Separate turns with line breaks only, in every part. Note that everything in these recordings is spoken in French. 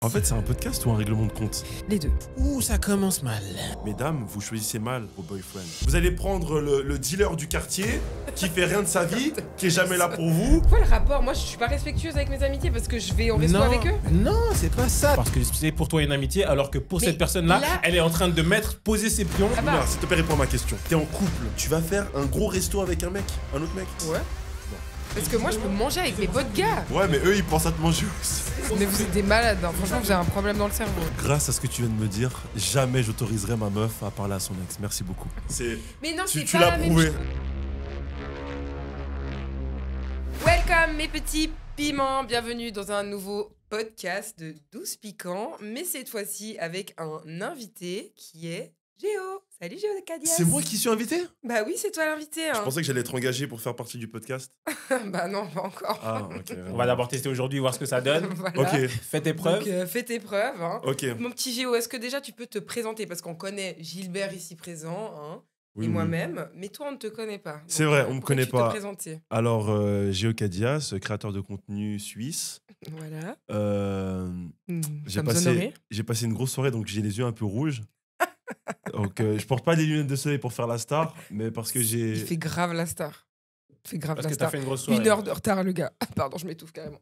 En fait, c'est un podcast ou un règlement de compte?
Les deux.
Ouh, ça commence mal.
Mesdames, vous choisissez mal vos boyfriends. Vous allez prendre le dealer du quartier qui fait rien de sa vie, qui est jamais là pour vous.
Quoi le rapport? Moi, je suis pas respectueuse avec mes amitiés parce que je vais au resto avec eux.
Non, c'est pas ça. Parce que c'est pour toi une amitié, alors que pour
Mais
cette personne-là,
là-
elle est en train de poser ses pions.
Ah bah.
Luna, s'il te plaît, réponds à ma question. T'es en couple, tu vas faire un gros resto avec un mec, un autre mec?
Ouais. Parce que moi, je peux manger avec mes potes gars.
Ouais, mais eux, ils pensent à te manger aussi.
Mais vous êtes des malades, hein. Franchement, vous avez un problème dans le cerveau.
Grâce à ce que tu viens de me dire, jamais j'autoriserai ma meuf à parler à son ex. Merci beaucoup. C'est...
Mais non, c'est
Tu
pas
l'as
la même
prouvé.
chose. Welcome mes petits piments, bienvenue dans un nouveau podcast de 12 piquants, mais cette fois-ci avec un invité qui est Géo. Salut Géo de Cadias.
C'est moi qui suis invité?
Bah oui, c'est toi l'invité.
Je
Hein.
pensais que j'allais être engagé pour faire partie du podcast.
Bah non, pas encore.
Ah, ok.
On va d'abord tester aujourd'hui, voir ce que ça donne.
Voilà.
Ok,
Fais tes preuves.
Donc, fais tes preuves. Hein.
ok.
Mon petit Géo, est-ce que déjà tu peux te présenter? Parce qu'on connaît Gilbert ici présent, hein,
Oui,
et
oui.
moi-même, mais toi on ne te connaît pas.
C'est
Donc,
vrai, on me
pourquoi
connaît
tu
pas.
te présenter?
Alors, Géo Cadias, créateur de contenu suisse.
Voilà.
J'ai
Sommes honorés.
passé une grosse soirée, donc j'ai les yeux un peu rouges. Donc, je porte pas des lunettes de soleil pour faire la star, mais parce que j'ai...
Il fait grave la star. Il fait grave
Parce
la
que t'as
star.
fait une grosse soirée.
1 heure de retard, le gars. Pardon, je m'étouffe carrément.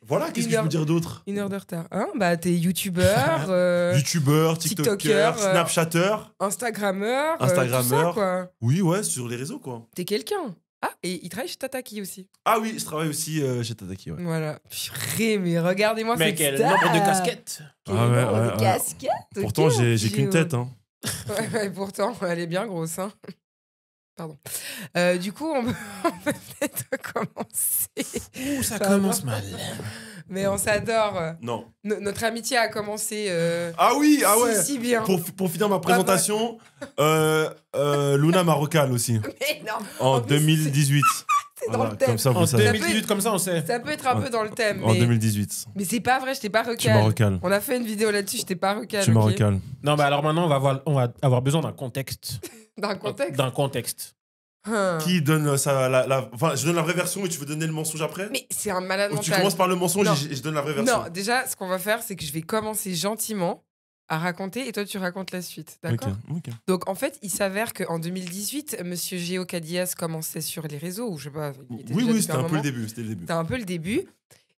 Voilà, qu'est-ce
Une
que je
heure-
peux dire d'autre?
1 heure de retard. Hein, bah, t'es youtubeur,
Youtubeur, TikToker,
TikToker,
Snapchatter.
Instagrammeur, tout
Instagrammeur.
ça, quoi.
Oui, ouais, sur les réseaux, quoi.
T'es quelqu'un. Ah, et il travaille chez Tataki aussi.
Ah oui, je travaille aussi chez Tataki, ouais.
Voilà. Purée, mais regardez-moi
Mais
cette
quel
star.
nombre de casquettes.
Quel
Ah ouais,
nombre
ouais,
de
ouais.
casquettes.
Pourtant,
ok,
j'ai
Géo.
qu'une tête, hein.
Ouais, pourtant, elle est bien grosse, hein. Pardon. Du coup, on peut peut-être commencer.
Ouh, ça
Pardon.
commence mal.
Mais on s'adore.
Non.
Notre amitié a commencé
Ah oui, ah ouais.
si bien.
Pour finir ma présentation, Luna Marocal aussi,
Mais non,
en
plus,
2018.
c'est dans
Voilà,
le thème.
comme ça, vous
En
savez.
2018, comme ça, on sait.
Ça peut être un peu dans le thème.
En
Mais,
2018.
mais c'est pas vrai, je t'ai pas
Tu
recal.
m'as recal.
On a fait une vidéo là-dessus, je t'ai pas recal.
Tu m'as
ok
recal.
Non, mais alors maintenant, on va avoir besoin d'un contexte.
Dans un contexte.
D'un contexte.
Hein.
Qui donne ça, enfin, je donne la vraie version et tu veux donner le mensonge après?
Mais c'est un malade
Ou tu
mental.
commences par le mensonge
Non.
et je donne la vraie version.
Non, déjà, ce qu'on va faire, c'est que je vais commencer gentiment à raconter et toi, tu racontes la suite. D'accord?
Ok.
Donc, en fait, il s'avère qu'en 2018, Monsieur Géo Cadias commençait sur les réseaux, ou je sais pas. il était
Oui,
déjà
oui,
depuis
c'était
un
un peu le
moment.
début. C'était le début.
C'était un peu le début.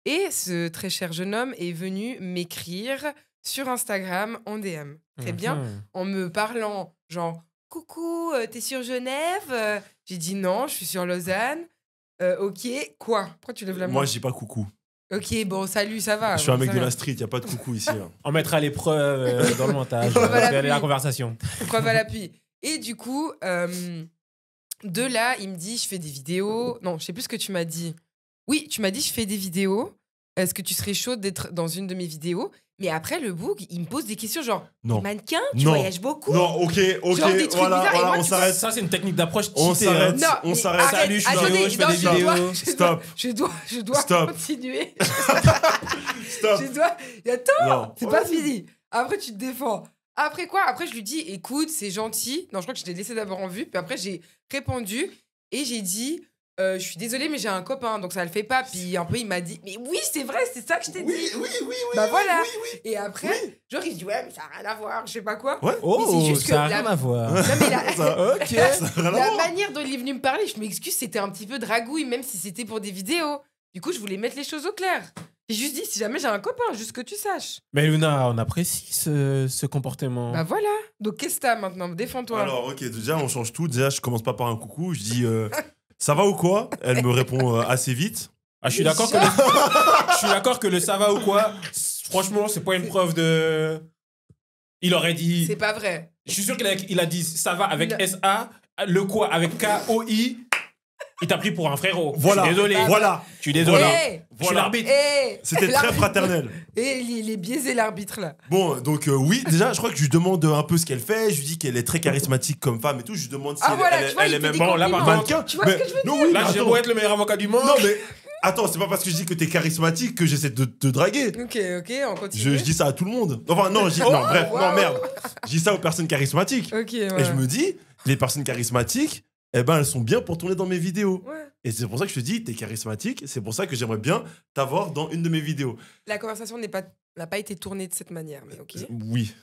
Et ce très cher jeune homme est venu m'écrire sur Instagram en DM. Très bien.
Mhm.
En me parlant, genre, coucou, t'es sur Genève? J'ai dit non, je suis sur Lausanne. Ok, quoi? Pourquoi tu lèves la main?
Moi, je dis pas coucou.
Ok, bon, salut, ça va.
Je suis un
bon,
mec
ça
de
va.
la street, y a pas de coucou ici. Hein.
On mettra l'épreuve dans le montage.
Épreuve à l'appui.
la conversation.
Preuve à l'appui. Et du coup, de là, il me dit, je fais des vidéos. Non, je sais plus ce que tu m'as dit. Oui, tu m'as dit, je fais des vidéos. Est-ce que tu serais chaude d'être dans une de mes vidéos? Mais après, le book, il me pose des questions genre,
Non.
t'es mannequin, tu
Non.
voyages beaucoup.
Non, ok,
Genre des trucs
voilà,
bizarres, et
voilà,
moi,
on
tu
s'arrête.
Ça, c'est une technique d'approche
On
cheatée, hein.
s'arrête.
Non,
On
mais
s'arrête.
arrête,
Salut, je suis
attendez,
Géo, je fais
non,
des vidéos.
Stop.
Je dois
Stop.
continuer.
Stop.
Je dois. Attends,
Non.
c'est pas fini. Après, tu te défends. Après quoi? Après, je lui dis, écoute, c'est gentil. Non, je crois que je t'ai laissé d'abord en vue. Puis après, j'ai répondu et j'ai dit, je suis désolée, mais j'ai un copain, donc ça le fait pas. Puis un peu, il m'a dit, mais oui, c'est vrai, c'est ça que je t'ai
Oui,
dit.
oui, oui.
Bah
oui,
voilà.
Oui, oui.
Et après, genre, il se dit, ouais, mais ça n'a rien à voir, je sais pas quoi.
Ouais.
Mais
Oh,
c'est juste
ça a
que la-
rien à voir.
Non, mais la,
Ça-
Ok.
ça a rien à
la
voir.
manière dont il est venu me parler, je m'excuse, c'était un petit peu dragouille, même si c'était pour des vidéos. Du coup, je voulais mettre les choses au clair. J'ai juste dit, si jamais j'ai un copain, juste que tu saches.
Mais Luna, on apprécie ce comportement.
Bah voilà. Donc, qu'est-ce que t'as maintenant? Défends-toi.
Alors, ok, déjà, on change tout. Déjà, je commence pas par un coucou. Je dis, ça va ou quoi? Elle me répond assez vite.
Ah, je suis d'accord que je suis d'accord que le ça va ou quoi, franchement, c'est pas une preuve de. Il aurait dit.
C'est pas vrai.
Je suis sûr qu'il a dit ça va avec
Non.
S-A, le quoi avec K-O-I. Il t'a pris pour un frérot.
Voilà.
Je suis désolé.
Voilà.
Je suis désolé.
Hey
Je suis
Voilà.
l'arbitre.
Hey
C'était très
L'arbitre.
fraternel.
Et il est biaisé, l'arbitre, là.
Bon, donc oui, déjà, je crois que je lui demande un peu ce qu'elle fait. Je lui dis qu'elle est très charismatique comme femme et tout. Je lui demande si
Ah, voilà,
elle,
tu vois,
elle
il
est
fait
même
des
Bon, là, par
compliments.
mannequin.
Tu vois ce que je veux
non, oui,
Là, j'ai
attends.
beau être le meilleur avocat du monde.
Non, mais attends, c'est pas parce que je dis que t'es charismatique que j'essaie de te draguer.
Ok, on continue.
Je dis ça à tout le monde. Enfin, non, je dis, non, bref,
wow.
non, merde. Je dis ça aux personnes charismatiques.
Ok, ouais.
Et je me dis, les personnes charismatiques, eh ben, elles sont bien pour tourner dans mes vidéos.
Ouais.
Et c'est pour ça que je te dis, t'es charismatique. C'est pour ça que j'aimerais bien t'avoir dans une de mes vidéos.
La conversation n'a pas été tournée de cette manière, mais ok.
Oui.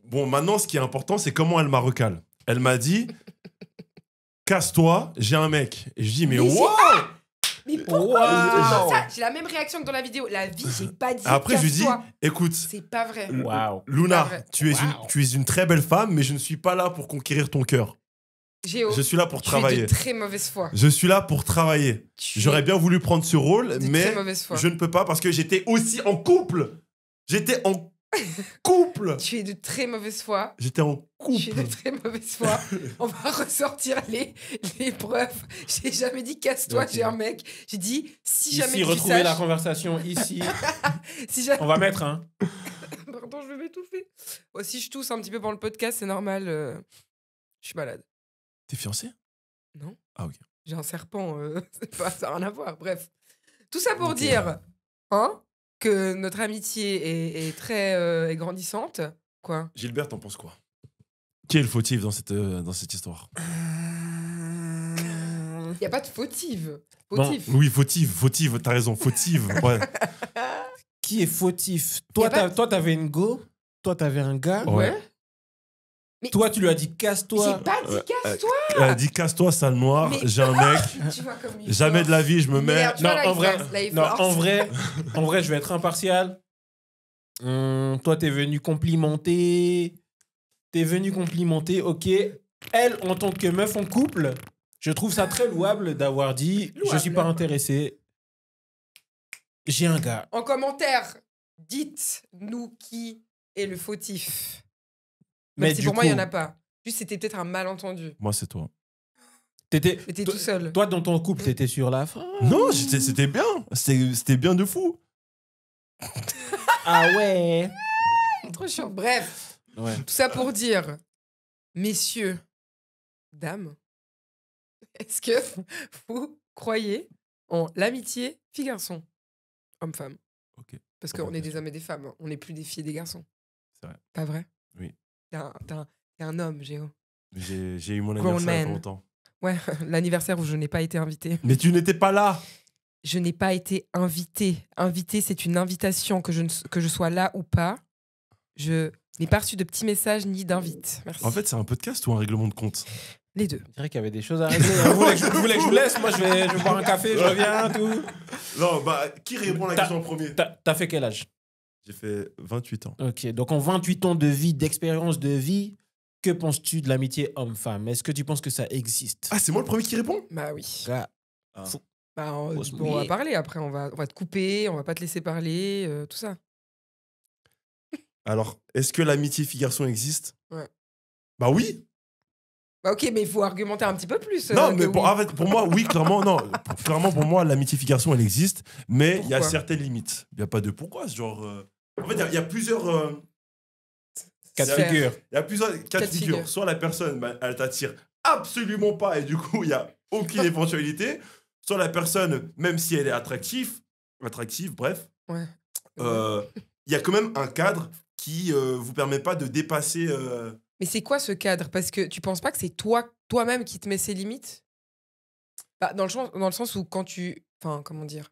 Bon, maintenant, ce qui est important, c'est comment elle m'a recalé. Elle m'a dit, casse-toi, j'ai un mec. Et je dis, mais
Mais
wow!
Mais pourquoi
Wow.
tu dis toujours ça? J'ai la même réaction que dans la vidéo. La vie, j'ai pas dit.
Après, je lui dis,
casse-toi.
écoute,
C'est pas vrai.
Waouh.
Luna,
Pas vrai.
tu es une très belle femme, mais je ne suis pas là pour conquérir ton cœur.
Géo,
Je suis là pour
tu es
travailler.
de très mauvaise foi.
Je suis là pour travailler.
Tu
J'aurais
es
bien voulu prendre ce rôle,
de
mais
très mauvaise foi.
je ne peux pas parce que j'étais aussi en couple. J'étais en couple.
Tu es de très mauvaise foi.
J'étais en
Tu es de
couple.
très mauvaise foi. On va ressortir les preuves. J'ai jamais dit casse-toi,
Ok.
j'ai un mec. J'ai dit si jamais
Ici,
tu
retrouver la
saches.
conversation ici.
Si jamais...
On va mettre un.
Pardon, je vais m'étouffer. Oh, si je tousse un petit peu pendant le podcast, c'est normal. Je suis malade.
T'es fiancé?
Non.
Ah, ok.
J'ai un serpent, ça n'a rien à voir. Bref. Tout ça pour
Ok.
dire hein, que notre amitié est très est grandissante. Quoi?
Gilbert, t'en penses quoi? Qui est le fautif dans cette histoire?
Il n'y a pas de fautive.
Bon.
Fautif.
Oui, fautive, t'as raison, fautive. Ouais.
Qui est fautif?
Y a pas-
Toi, t'avais une go. Toi, t'avais un gars.
Ouais.
Mais
Toi, tu lui as dit casse-toi.
j'ai pas dit casse-toi.
Elle a dit casse-toi, sale noir,
Mais-
j'ai un mec.
Tu vois comme il est
Jamais
fort.
de la vie, je me
Mais
mets.
regarde, tu
Non,
vois, là,
en
il
vrai,
force, là, il
non,
force.
en vrai, je vais être impartial. Toi, t'es venu complimenter. Ok. Elle, en tant que meuf en couple, je trouve ça très louable d'avoir dit je suis pas
Louable.
intéressé. J'ai un gars.
En commentaire, dites-nous qui est le fautif. Même si
du
pour moi, il n'y en
coup,
a pas. Juste, c'était peut-être un malentendu.
Moi, c'est toi.
Mais t'es tout seul.
Toi, dans ton couple, t'étais sur la fin.
Non, c'était bien. C'était bien de fou.
Ah ouais.
Trop chiant. Bref,
Ouais.
tout ça pour dire, messieurs, dames, est-ce que vous croyez en l'amitié fille-garçon, homme-femme?
Ok.
Parce
Bonne
qu'on est des
question.
hommes et des femmes, hein. On n'est plus des filles et des garçons.
C'est vrai.
Pas vrai?
Oui.
T'es un homme, Géo.
J'ai eu mon
Grown
anniversaire il y a
man.
pas longtemps.
Ouais, l'anniversaire où je n'ai pas été invitée.
Mais tu n'étais pas là.
Je n'ai pas été invitée. Invitée, c'est une invitation, que je sois là ou pas. Je n'ai pas reçu de petits messages ni d'invite. Merci.
En fait, c'est un podcast ou un règlement de compte?
Les deux.
Je dirais qu'il y avait des choses à régler. Vous voulez que je vous laisse? Moi, je vais boire un café, je reviens, tout.
Non, bah, qui répond à la question en premier?
T'as fait quel âge?
J'ai fait 28 ans.
Ok, donc en 28 ans de vie, d'expérience de vie, que penses-tu de l'amitié homme-femme? Est-ce que tu penses que ça existe?
Ah, c'est moi le premier qui répond?
Bah oui.
Gars,
Bah,
Faut se
on va
mouiller.
parler après. On va te couper, on va pas te laisser parler, tout ça.
Alors, est-ce que l'amitié fille-garçon existe?
Ouais.
Bah oui.
Bah ok, mais il faut argumenter un petit peu plus.
Non,
que
mais
oui.
en fait, pour moi, oui, clairement, non. Clairement, pour moi, l'amitié fille-garçon, elle existe, mais il y a
Pourquoi
certaines limites. Il n'y a pas de pourquoi. Genre, en fait, il y a plusieurs.
cas de
Faire.
figure.
Il y a plusieurs cas de
de
figure.
figure.
Soit la personne, bah, elle t'attire absolument pas et du coup, il n'y a aucune éventualité. Soit la personne, même si elle est attractive, bref,
Ouais.
il y a quand même un cadre qui vous permet pas de dépasser.
Mais c'est quoi ce cadre? Parce que tu penses pas que c'est toi-même qui te mets ses limites? Bah, dans le sens où quand tu... Enfin, comment dire?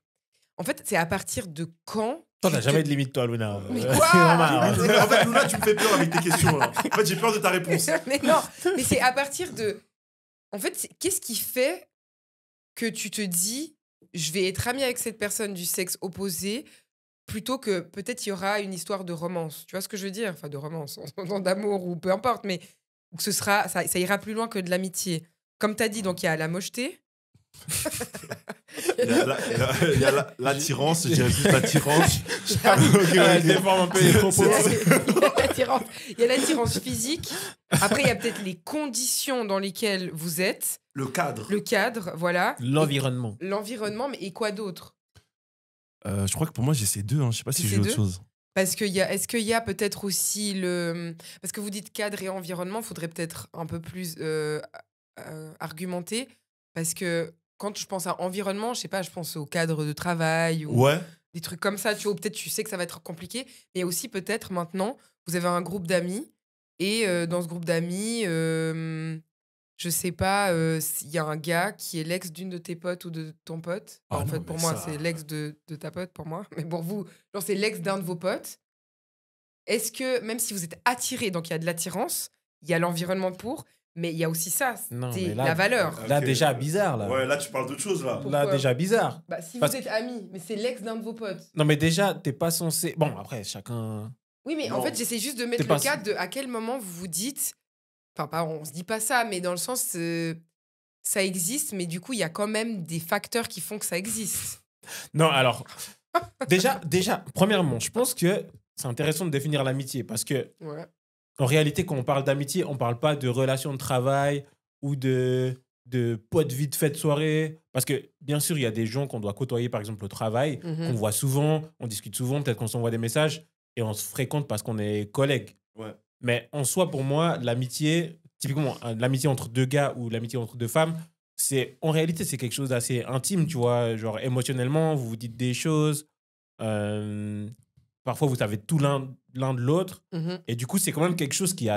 En fait, c'est à partir de quand...
Toi,
tu
t'as
te-
jamais de limite, toi, Luna.
Mais
C'est
quoi
normal, hein.
En fait, Luna, tu me fais peur avec tes questions. Là. En fait, j'ai peur de ta réponse.
Mais non, mais c'est à partir de... En fait, qu'est-ce qui fait que tu te dis, je vais être amie avec cette personne du sexe opposé, plutôt que peut-être il y aura une histoire de romance. Tu vois ce que je veux dire? Enfin, de romance, d'amour ou peu importe, mais que ça ira plus loin que de l'amitié. Comme tu as dit, donc il y a la mocheté.
Il y a l'attirance, je dirais plus l'attirance.
Elle déforme un peu les propos.
Il y a l'attirance physique. Après, il y a peut-être les conditions dans lesquelles vous êtes,
Le cadre.
le cadre, voilà.
L'environnement.
L'environnement, mais et quoi d'autre?
Je crois que pour moi, j'ai ces deux. Hein. Je sais pas si
C'est
j'ai
ces
autre
deux
chose.
Parce qu'il y a, est-ce qu'il y a peut-être aussi le... Parce que vous dites cadre et environnement, il faudrait peut-être un peu plus argumenter. Parce que quand je pense à environnement, je sais pas, je pense au cadre de travail ou
Ouais.
des trucs comme ça. Tu vois, ou peut-être tu sais que ça va être compliqué. Mais aussi peut-être maintenant, vous avez un groupe d'amis. Et dans ce groupe d'amis, je sais pas, s'il y a un gars qui est l'ex d'une de tes potes ou de ton pote.
Ah
En
non,
fait,
mais
pour moi,
ça-
c'est l'ex de ta pote, pour moi. Mais pour vous, genre, c'est l'ex d'un de vos potes. Est-ce que, même si vous êtes attiré, donc il y a de l'attirance, il y a l'environnement pour, mais il y a aussi ça,
Non,
c'est
mais là-
la valeur.
Ah,
Là,
ok.
déjà, bizarre, là.
Ouais, là, tu parles d'autre chose, là.
Pourquoi
Là, déjà, bizarre.
Bah, si
Parce
vous êtes amis, mais c'est l'ex d'un de vos potes.
Non, mais déjà, t'es pas censé... Bon, après, chacun...
Oui, mais en
Non.
fait, j'essaie juste de mettre
T'es pas-
le cadre de à quel moment vous vous dites. Enfin, pas, on se dit pas ça, mais dans le sens, ça existe, mais du coup, il y a quand même des facteurs qui font que ça existe.
Non, alors... déjà, premièrement, je pense que c'est intéressant de définir l'amitié parce que
Ouais.
en réalité, quand on parle d'amitié, on parle pas de relation de travail ou de potes vite fait de soirée. Parce que, bien sûr, il y a des gens qu'on doit côtoyer, par exemple, au travail,
Mhm.
qu'on voit souvent, on discute souvent, peut-être qu'on s'envoie des messages et on se fréquente parce qu'on est collègues.
Ouais.
Mais en soi, pour moi, l'amitié, typiquement, l'amitié entre deux gars ou l'amitié entre deux femmes, en réalité, c'est quelque chose d'assez intime, tu vois. Genre, émotionnellement, vous vous dites des choses. Parfois, vous savez tout l'un de l'autre.
Mhm.
Et du coup, c'est quand même quelque chose qui est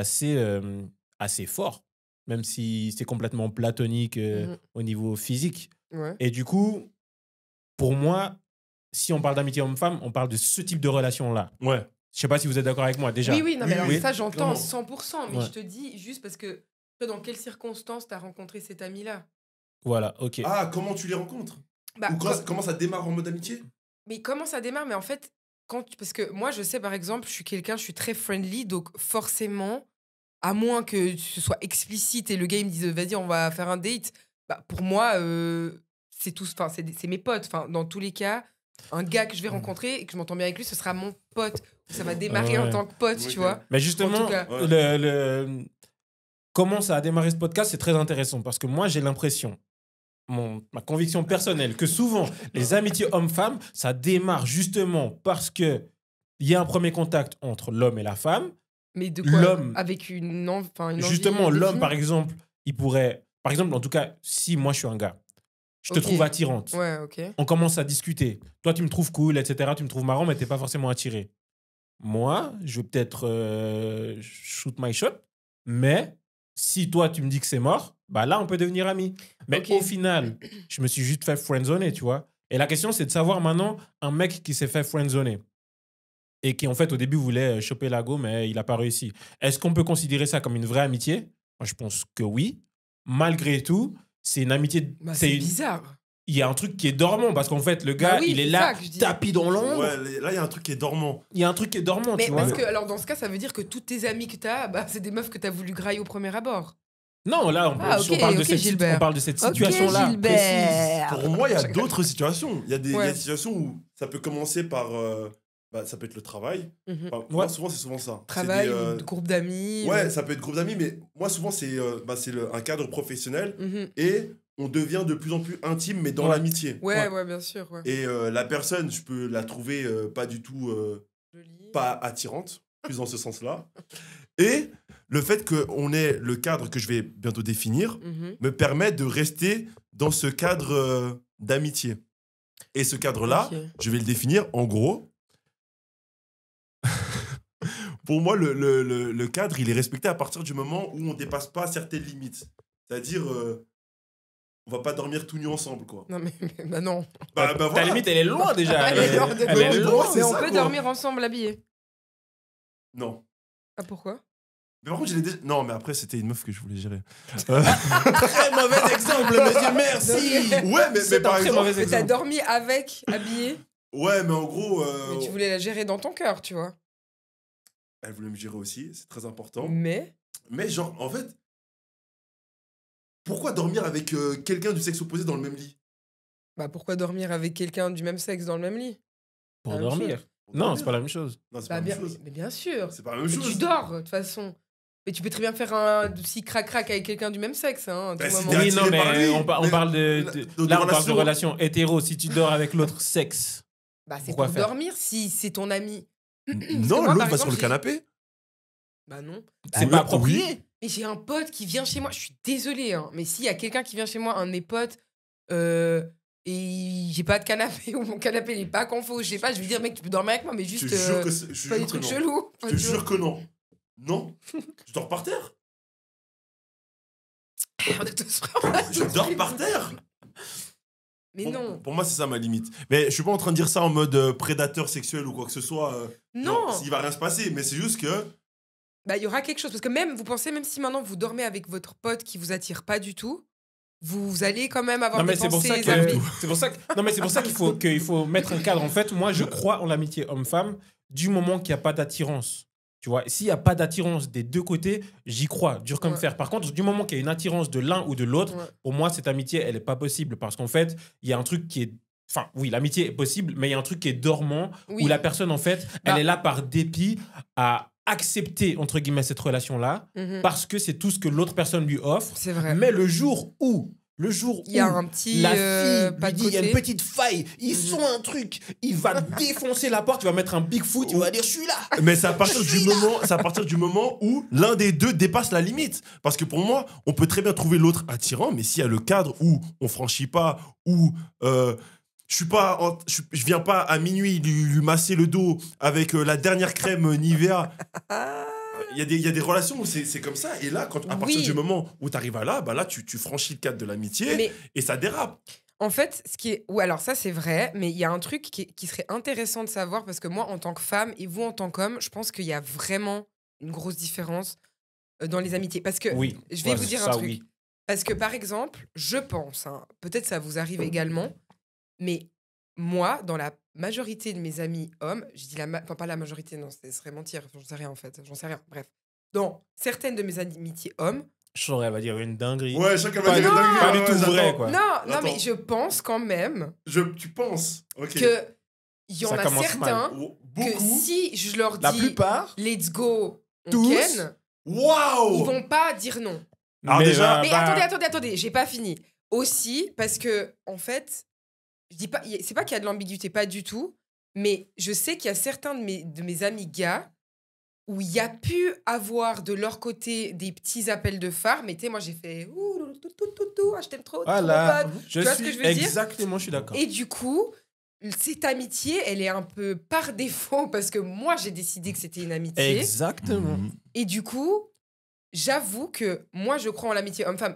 assez fort, même si c'est complètement platonique
Mhm.
au niveau physique.
Ouais.
Et du coup, pour moi, si on parle d'amitié homme-femme, on parle de ce type de relation-là.
Ouais.
Je sais pas si vous êtes d'accord avec moi, déjà.
Oui, oui, non, mais
Oui,
alors
oui,
ça, j'entends
clairement.
100%, mais
Ouais.
je te dis juste parce que toi, dans quelles circonstances t'as rencontré cet ami-là?
Voilà, ok.
Ah, comment tu les rencontres?
Bah,
Ou comment ça démarre en mode amitié?
mais comment ça démarre? Mais en fait, parce que moi, je sais, par exemple, je suis très friendly, donc forcément, à moins que ce soit explicite et le gars il me dise, vas-y, on va faire un date, bah, pour moi, c'est tous, enfin, c'est mes potes. Enfin, dans tous les cas, un gars que je vais rencontrer et que je m'entends bien avec lui, ce sera mon pote. Ça va démarrer en
Ouais.
tant que pote,
Ok.
tu vois.
Mais justement,
En tout cas.
Ouais.
comment ça a démarré ce podcast, c'est très intéressant parce que moi, j'ai l'impression, ma conviction personnelle, que souvent, les amitiés hommes-femmes, ça démarre justement parce que il y a un premier contact entre l'homme et la femme.
Mais de quoi?
L'homme-
Avec une envie
Justement, l'homme,
définie?
par exemple, il pourrait... Par exemple, en tout cas, si moi, je suis un gars, je te
Ok.
trouve attirante.
Ouais, ok.
On commence à discuter. Toi, tu me trouves cool, etc. Tu me trouves marrant, mais t'es pas forcément attiré. Moi, je vais peut-être shoot my shot, mais si toi, tu me dis que c'est mort, bah là, on peut devenir amis. Mais
Ok.
au final, je me suis juste fait friendzoner, tu vois. Et la question, c'est de savoir maintenant un mec qui s'est fait friendzoner et qui, en fait, au début, voulait choper la go, mais il n'a pas réussi. Est-ce qu'on peut considérer ça comme une vraie amitié? Moi, je pense que oui. Malgré tout, c'est une amitié...
Bah, c'est
une-
bizarre.
Il y a un truc qui est dormant parce qu'en fait, le gars,
Bah oui,
il est
c'est
là,
ça que je dis.
tapis dans l'ombre.
Ouais, là, il y a un truc qui est dormant.
Il y a un truc qui est dormant,
Mais
tu vois.
parce que, alors, dans ce cas, ça veut dire que toutes tes amies que t'as, bah, c'est des meufs que t'as voulu grailler au premier abord.
Non, là,
Ah, ok,
on parle de
ok,
cette,
Gilbert.
on parle de cette
Ok,
situation-là.
Gilbert.
Pour moi, il y a
Chacun.
d'autres situations. Il y a des
Ouais.
situations où ça peut commencer par. Ça peut être le travail.
Mhm.
Enfin, moi, souvent, c'est souvent ça. C'est
Travail,
des,
ou groupe d'amis.
Ouais, ça peut être groupe d'amis, mais moi, souvent, c'est un cadre professionnel
Mhm.
et on devient de plus en plus intime, mais dans
Ouais.
l'amitié.
Ouais, ouais, bien sûr. Ouais.
Et la personne, je peux la trouver pas du tout.
Joli.
Pas attirante, plus dans ce sens-là. Et le fait qu'on ait le cadre que je vais bientôt définir
Mhm.
me permet de rester dans ce cadre d'amitié. Et ce cadre-là,
Ok.
je vais le définir en gros. Pour moi, le cadre, il est respecté à partir du moment où on ne dépasse pas certaines limites. C'est-à-dire, on va pas dormir tout nus ensemble, quoi.
Non, mais bah non.
Bah,
Ta
voilà.
limite, elle est loin déjà.
Elle est hors de
elle est
temps.
loin.
C'est
Mais on
ça,
peut
quoi.
dormir ensemble habillés.
Non.
Ah, pourquoi?
Mais par contre, non, mais après, c'était une meuf que je voulais gérer.
Très mauvais exemple, monsieur, merci.
Ouais, mais
C'est
par
un très
exemple...
mauvais
Mais t'as
exemple.
dormi avec, habillé,
Ouais, mais en gros...
mais tu voulais la gérer dans ton cœur, tu vois.
Elle voulait me gérer aussi, c'est très important.
Mais.
Mais genre, en fait, pourquoi dormir avec quelqu'un du sexe opposé dans le même lit?
Bah, pourquoi dormir avec quelqu'un du même sexe dans le même lit?
Pour
La même
dormir.
chose.
Pour
Non,
dormir.
c'est pas la même chose.
Non, c'est
Bah,
pas la
bien,
même chose.
mais bien sûr.
C'est pas la même
Mais
chose.
tu dors, de toute façon. Mais tu peux très bien faire un petit crac-crac avec quelqu'un du même sexe, hein, à tout
Bah, si
moment.
t'es
Oui,
attiré
non,
par
mais
lui,
on
mais
parle de là, on parle de
relation.
relation hétéro. Si tu dors avec l'autre sexe,
Bah, c'est
Pourquoi
pour
faire
dormir si c'est ton ami.
Non,
Parce que moi,
l'autre
par
va sur
exemple,
le canapé.
Bah non.
c'est pas approprié.
Mais j'ai un pote qui vient chez moi. Je suis désolée, hein, mais s'il y a quelqu'un qui vient chez moi, un de mes potes, et j'ai pas de canapé, ou mon canapé il est pas confort, je sais pas, je vais dire, mec, tu peux dormir avec moi, mais
Je
juste
te jure que c'est- je
pas
te
des
jure que
trucs
non.
chelous.
Je te jure que non. Non. Je dors par terre.
On est tous frères, on a
Je
tous
dors
pris
par
le-
terre.
Mais non.
Pour moi, c'est ça ma limite. Mais je suis pas en train de dire ça en mode prédateur sexuel ou quoi que ce soit.
Non.
Il va rien se passer, mais c'est juste que.
Bah, il y aura quelque chose. Parce que même, vous pensez, même si maintenant vous dormez avec votre pote qui vous attire pas du tout, vous allez quand même avoir
Non, mais
des
c'est pour
pensées
ça que,
zappées.
c'est pour ça que, non, mais c'est pour ça qu'il faut mettre un cadre. En fait, moi, je crois en l'amitié homme-femme du moment qu'il n'y a pas d'attirance. Tu vois, s'il n'y a pas d'attirance des deux côtés, j'y crois, dur comme
Ouais.
fer. Par contre, du moment qu'il y a une attirance de l'un ou de l'autre,
Ouais.
pour moi, cette amitié, elle n'est pas possible. Parce qu'en fait, il y a un truc qui est. Enfin, oui, l'amitié est possible, mais il y a un truc qui est dormant,
Oui.
où la personne, en fait, elle
Bah.
est là par dépit à accepter, entre guillemets, cette relation-là,
Mhm.
parce que c'est tout ce que l'autre personne lui offre.
C'est vrai.
Mais le jour où
Il y a un petit
la fille
pas
lui
de
dit il y a une
côté.
petite faille, ils
Mhm.
sont un truc, il va défoncer la porte, il va mettre un Bigfoot, il va dire je suis là.
Mais c'est à partir du moment où l'un des deux dépasse la limite. Parce que pour moi, on peut très bien trouver l'autre attirant, mais s'il y a le cadre où on franchit pas, où je viens pas à minuit lui masser le dos avec la dernière crème Nivea. Il y a des relations où c'est comme ça. Et là, à partir
Oui.
du moment où tu arrives à là, tu franchis le cadre de l'amitié
Mais
et ça dérape.
en fait, ce qui est. Ou alors, ça, c'est vrai, mais il y a un truc qui serait intéressant de savoir parce que moi, en tant que femme et vous, en tant qu'homme, je pense qu'il y a vraiment une grosse différence dans les amitiés. Parce que
Oui.
je vais
Ouais,
vous dire
ça,
un truc.
oui.
Parce que, par exemple, je pense, hein, peut-être ça vous arrive également, mais moi, dans la majorité de mes amis hommes, je dis enfin, pas la majorité, non, ce serait mentir, j'en sais rien en fait, j'en sais rien, bref. Dans certaines de mes amitiés hommes,
Je saurais, elle va dire une dinguerie.
Ouais, chacun
Pas
va dire
du-
une dinguerie.
pas du
Ouais,
tout
j'attends.
vrai, quoi.
non,
Attends.
mais je pense quand même
Tu penses. Ok.
que il y en
Ça
a
commence
certains
Oh,
que
beaucoup.
si je leur
La
dis
plupart.
let's go, on
Tous.
ken,
Waouh.
ils vont pas dire non.
Alors déjà-
Mais attendez, j'ai pas fini. Aussi parce que en fait, je dis pas, c'est pas qu'il y a de l'ambiguïté, pas du tout, mais je sais qu'il y a certains de mes amis gars où il y a pu avoir de leur côté des petits appels de phare, mais tu sais, moi j'ai fait ouh, ah, je t'aime trop, t'es trop
Voilà.
mon pote.
Je
vois ce
suis
que je veux dire
exactement, je suis d'accord.
Et du coup, cette amitié, elle est un peu par défaut parce que moi j'ai décidé que c'était une amitié.
Exactement.
Et du coup, j'avoue que moi, je crois en l'amitié homme-femme.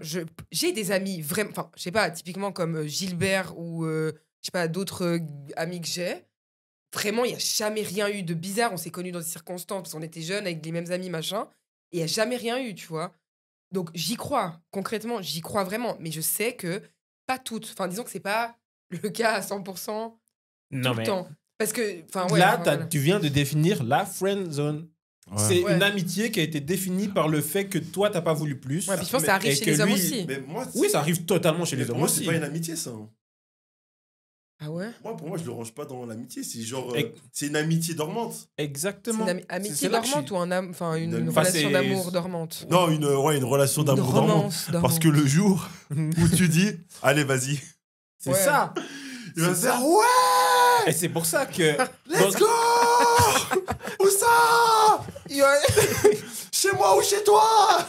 J'ai des amis vraiment, enfin, je sais pas, typiquement comme Gilbert ou, je sais pas, d'autres amis que j'ai. Vraiment, il n'y a jamais rien eu de bizarre. On s'est connus dans des circonstances parce qu'on était jeunes avec les mêmes amis, machin. Et il n'y a jamais rien eu, tu vois. Donc, j'y crois. Concrètement, j'y crois vraiment. Mais je sais que pas toutes. Enfin, disons que c'est pas le cas à 100%
Non,
tout
mais
le temps. Parce que, enfin, ouais.
là,
enfin, voilà.
tu viens de définir la friend zone. C'est
Ouais.
une amitié qui a été définie par le fait que toi, t'as pas voulu plus.
Ouais, puis je pense que ça
Et
arrive chez
que
les hommes
lui-
aussi.
Mais moi,
Oui, ça arrive totalement chez
mais
les
pour
hommes
moi,
aussi.
c'est pas une amitié, ça.
Ah ouais?
Pour moi, je le range pas dans l'amitié. C'est genre,
Et-
c'est une amitié dormante.
C'est
Exactement.
une amitié
C'est là que je
dormante
suis-
ou enfin, une
Une-
Enfin,
relation
c'est-
d'amour dormante?
Non, une relation d'amour
Une
dormante.
romance dormante.
Parce que le jour où tu dis, allez, vas-y,
C'est
Ouais.
ça.
il va
C'est
dire,
ça.
ouais,
Et c'est pour ça que.
let's go. Où ça? Chez moi ou chez toi?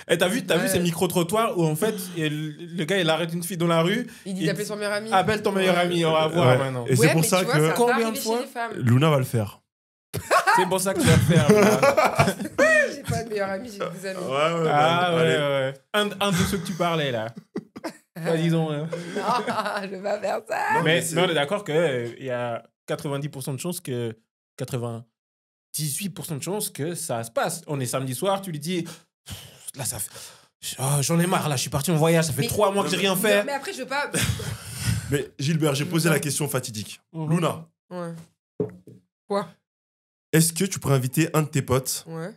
Et t'as vu
Ouais.
ces micro-trottoirs où en fait, le gars il arrête une fille dans la rue,
Il dit
Il
d'appeler
dit,
son meilleur ami.
appelle ton meilleur ami, on va voir
Ouais.
maintenant.
Et c'est pour
mais
ça
tu vois,
que
ça va
Combien
arriver
de
chez
fois
les femmes.
Luna va le faire.
C'est pour ça que tu vas le faire. là.
J'ai pas de meilleur ami, j'ai des amis.
Ah ouais, ouais. Un de ceux que tu parlais là. Bah, disons. Hein.
Non, je vais pas faire ça.
Non,
Mais,
c'est-
mais on est d'accord qu'il y a 90% de chances que. 98% de chances que ça se passe. On est samedi soir, tu lui dis. Là, ça fait. Oh, j'en ai marre, là, je suis parti en voyage, ça fait
Mais-
3 mois que j'ai rien
Non,
fait.
mais après, je veux pas.
Mais Gilbert, j'ai posé la question fatidique.
Mhm.
Luna,
Ouais. Quoi?
est-ce que tu pourrais inviter un de tes potes
Ouais.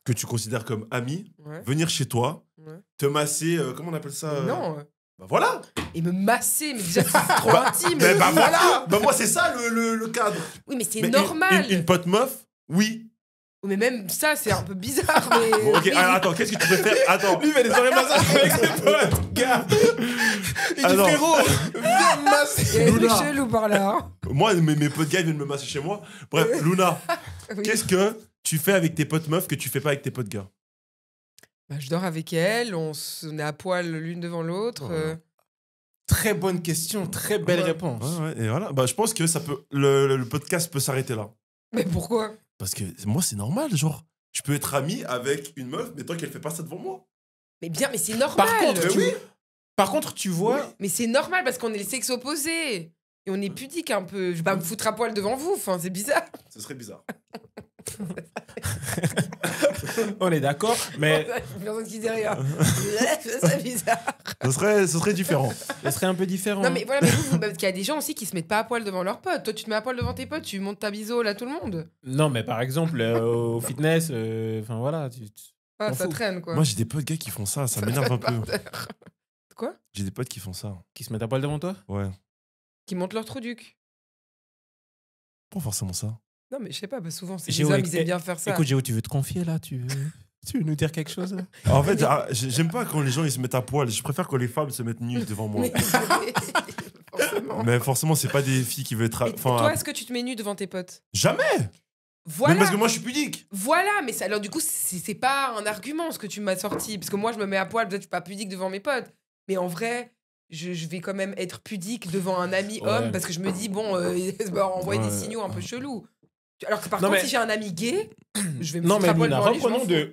que tu considères comme ami,
Ouais.
venir chez toi,
Ouais.
te masser, comment on appelle ça
Non.
Bah voilà.
Et me masser, mais déjà, c'est trop intime.
Mais bah voilà. Bah moi c'est ça le cadre.
Oui, mais c'est
Mais
normal.
Une pote meuf, oui.
Mais même ça, c'est un peu bizarre. Mais...
Bon, ok,
mais-
alors, attends, qu'est-ce que tu préfères? Attends.
Lui, il fait des soirées massage avec ses potes, gars. Il dit
Alors.
frérot, viens me masser.
Il y a des
Luna.
chelous par là. hein.
Moi, mes potes gars ils viennent me masser chez moi. Bref, Luna,
Oui.
qu'est-ce que tu fais avec tes potes meufs que tu fais pas avec tes potes gars?
Bah, je dors avec elle, on est à poil l'une devant l'autre.
Oh.
Très bonne question, très belle
Ouais.
réponse.
Ouais, et voilà. Bah je pense que ça peut le podcast peut s'arrêter là.
Mais pourquoi?
Parce que moi c'est normal, genre je peux être ami avec une meuf mais tant qu'elle fait pas ça devant moi.
Mais c'est normal.
Par contre, tu vois...
Mais c'est normal parce qu'on est le sexe opposé. Et on est pudique un peu. Je vais pas me foutre à poil devant vous. Enfin, c'est bizarre.
Ce serait bizarre.
On est d'accord, mais...
Personne qui dit rien. C'est bizarre.
Ce serait différent.
Ce serait un peu différent.
Non, mais voilà, mais parce qu'il y a des gens aussi qui se mettent pas à poil devant leurs potes. Toi, tu te mets à poil devant tes potes, tu montes ta bisole à tout le monde.
Non, mais par exemple, au fitness, enfin voilà...
Ah,
T'en
ça
fous.
traîne, quoi.
Moi, j'ai des potes gars qui font ça m'énerve un peu.
Quoi?
J'ai des potes qui font ça.
Qui se mettent à poil devant toi?
Ouais.
Qui montent leur truc.
Pas forcément ça.
Non, mais je sais pas, souvent, c'est
Géo,
les hommes, ils aiment bien faire ça.
Écoute, Géo, tu veux te confier là? Tu veux nous dire quelque chose là?
En fait, j'aime pas quand les gens ils se mettent à poil. Je préfère que les femmes se mettent nues devant moi.
Forcément.
Mais forcément, c'est pas des filles qui veulent être.
Et toi, est-ce que tu te mets nu devant tes potes?
Jamais.
Voilà.
Même parce que moi, je suis pudique.
Voilà, mais ça, alors du coup, c'est pas un argument ce que tu m'as sorti. Parce que moi, je me mets à poil, peut-être je suis pas pudique devant mes potes. Mais en vrai, je vais quand même être pudique devant un ami homme parce que je me dis, bon, il va envoyer des signaux un peu chelous. Alors que par contre, si j'ai un ami gay, je vais me foutre à poil devant lui, je m'en
reprenons
fous.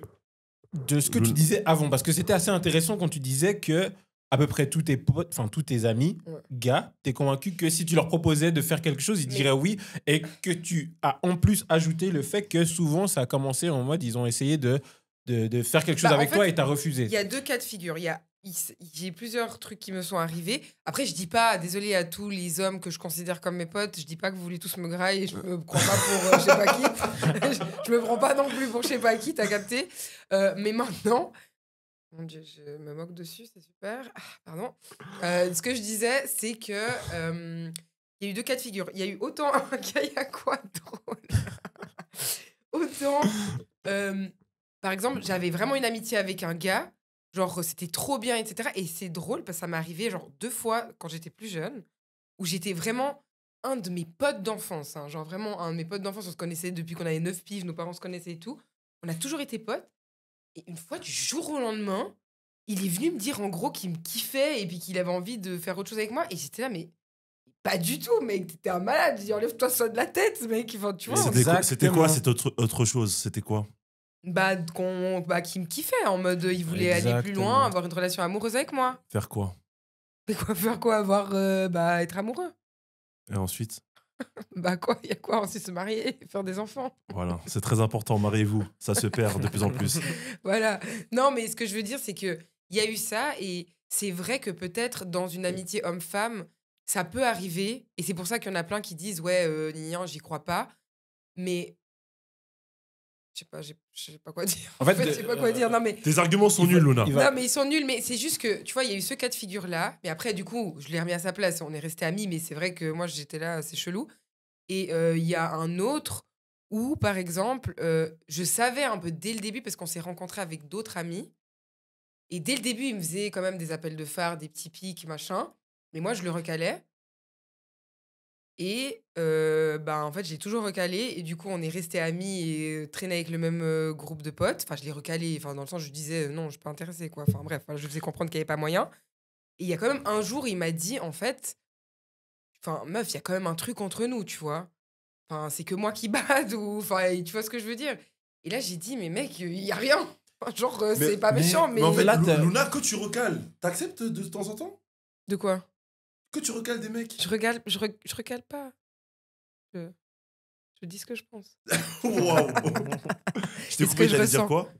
de ce que tu disais avant, parce que c'était assez intéressant quand tu disais que à peu près tous tes potes, enfin tous tes amis, gars, t'es convaincu que si tu leur proposais de faire quelque chose, ils diraient oui, et que tu as en plus ajouté le fait que souvent ça a commencé en mode ils ont essayé de faire quelque chose avec toi et t'as refusé.
Il y a deux cas de figure. J'ai plusieurs trucs qui me sont arrivés. Après, je dis pas, désolé à tous les hommes que je considère comme mes potes, je dis pas que vous voulez tous me grailler, je me prends pas pour je sais pas qui. Je me prends pas non plus pour je sais pas qui, t'as capté. Mais maintenant, mon Dieu, je me moque dessus, c'est super. Ah, pardon. Ce que je disais, c'est que il y a eu deux cas de figure. Il y a eu autant un gars, il y a quoi de drôle. Autant, par exemple, j'avais vraiment une amitié avec un gars. Genre, c'était trop bien, etc. Et c'est drôle parce que ça m'est arrivé genre 2 fois quand j'étais plus jeune, où j'étais vraiment un de mes potes d'enfance. Hein, genre vraiment un de mes potes d'enfance, on se connaissait depuis qu'on avait 9 piges, nos parents se connaissaient et tout. On a toujours été potes. Et une fois, du jour au lendemain, il est venu me dire en gros qu'il me kiffait et puis qu'il avait envie de faire autre chose avec moi. Et j'étais là, mais pas du tout, mec, t'étais un malade. Je dis, enlève-toi ça de la tête, mec. Enfin, tu vois,
C'était quoi cette autre chose? C'était quoi?
Qui me kiffait en mode il voulait aller plus loin, avoir une relation amoureuse avec moi.
Faire quoi?
Mais quoi, faire quoi? Être amoureux.
Et ensuite?
Quoi? Il y a quoi? Ensuite se marier, faire des enfants.
Voilà, c'est très important, mariez-vous. Ça se perd de plus en plus.
Voilà. Non, mais ce que je veux dire, c'est qu'il y a eu ça et c'est vrai que peut-être dans une amitié homme-femme, ça peut arriver. Et c'est pour ça qu'il y en a plein qui disent ouais, j'y crois pas. Mais je sais pas quoi dire. En fait, je sais pas quoi dire. Non, mais
tes arguments sont nuls, Luna.
Non, mais ils sont nuls. Mais c'est juste que, tu vois, il y a eu ce cas de figure-là. Mais après, du coup, je l'ai remis à sa place. On est restés amis, mais c'est vrai que moi, j'étais là, c'est chelou. Et il y a un autre où, par exemple, je savais un peu dès le début, parce qu'on s'est rencontrés avec d'autres amis. Et dès le début, il me faisait quand même des appels de phare, des petits pics, machin. Mais moi, je le recalais. Et en fait, j'ai toujours recalé. Et du coup, on est restés amis et traînait avec le même groupe de potes. Enfin, je l'ai recalé. Enfin, dans le sens, je disais non, je suis pas intéressée, quoi. Enfin, bref, je faisais comprendre qu'il n'y avait pas moyen. Et il y a quand même un jour, il m'a dit, en fait, enfin, meuf, il y a quand même un truc entre nous, tu vois. Enfin, c'est que moi qui bade ou. Enfin, tu vois ce que je veux dire. Et là, j'ai dit, mais mec, il n'y a rien. Genre, c'est pas méchant, mais.
En fait, là, Luna, que tu recales, t'acceptes de temps en temps?
De quoi?
Que tu recales des mecs?
Je recale pas. Je dis ce que je pense.
Waouh. Je t'ai coupé, j'allais dire quoi?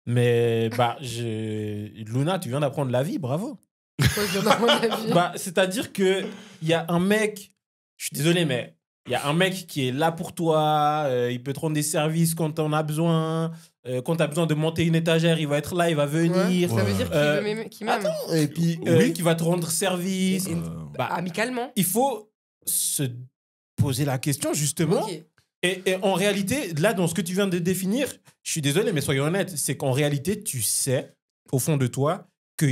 Mais Luna, tu viens d'apprendre la vie, bravo.
Pourquoi je viens d'apprendre la vie?
C'est-à-dire que il y a un mec, je suis désolé, mais il y a un mec qui est là pour toi, il peut te rendre des services quand t'en as besoin. Quand t'as besoin de monter une étagère, il va être là, il va venir.
Ça veut dire qu'il m'aime.
Attends, et puis qui va te rendre service.
Amicalement.
Il faut se poser la question, justement.
Okay.
Et en réalité, là, dans ce que tu viens de définir, je suis désolé, mais soyons honnêtes, c'est qu'en réalité, tu sais, au fond de toi, que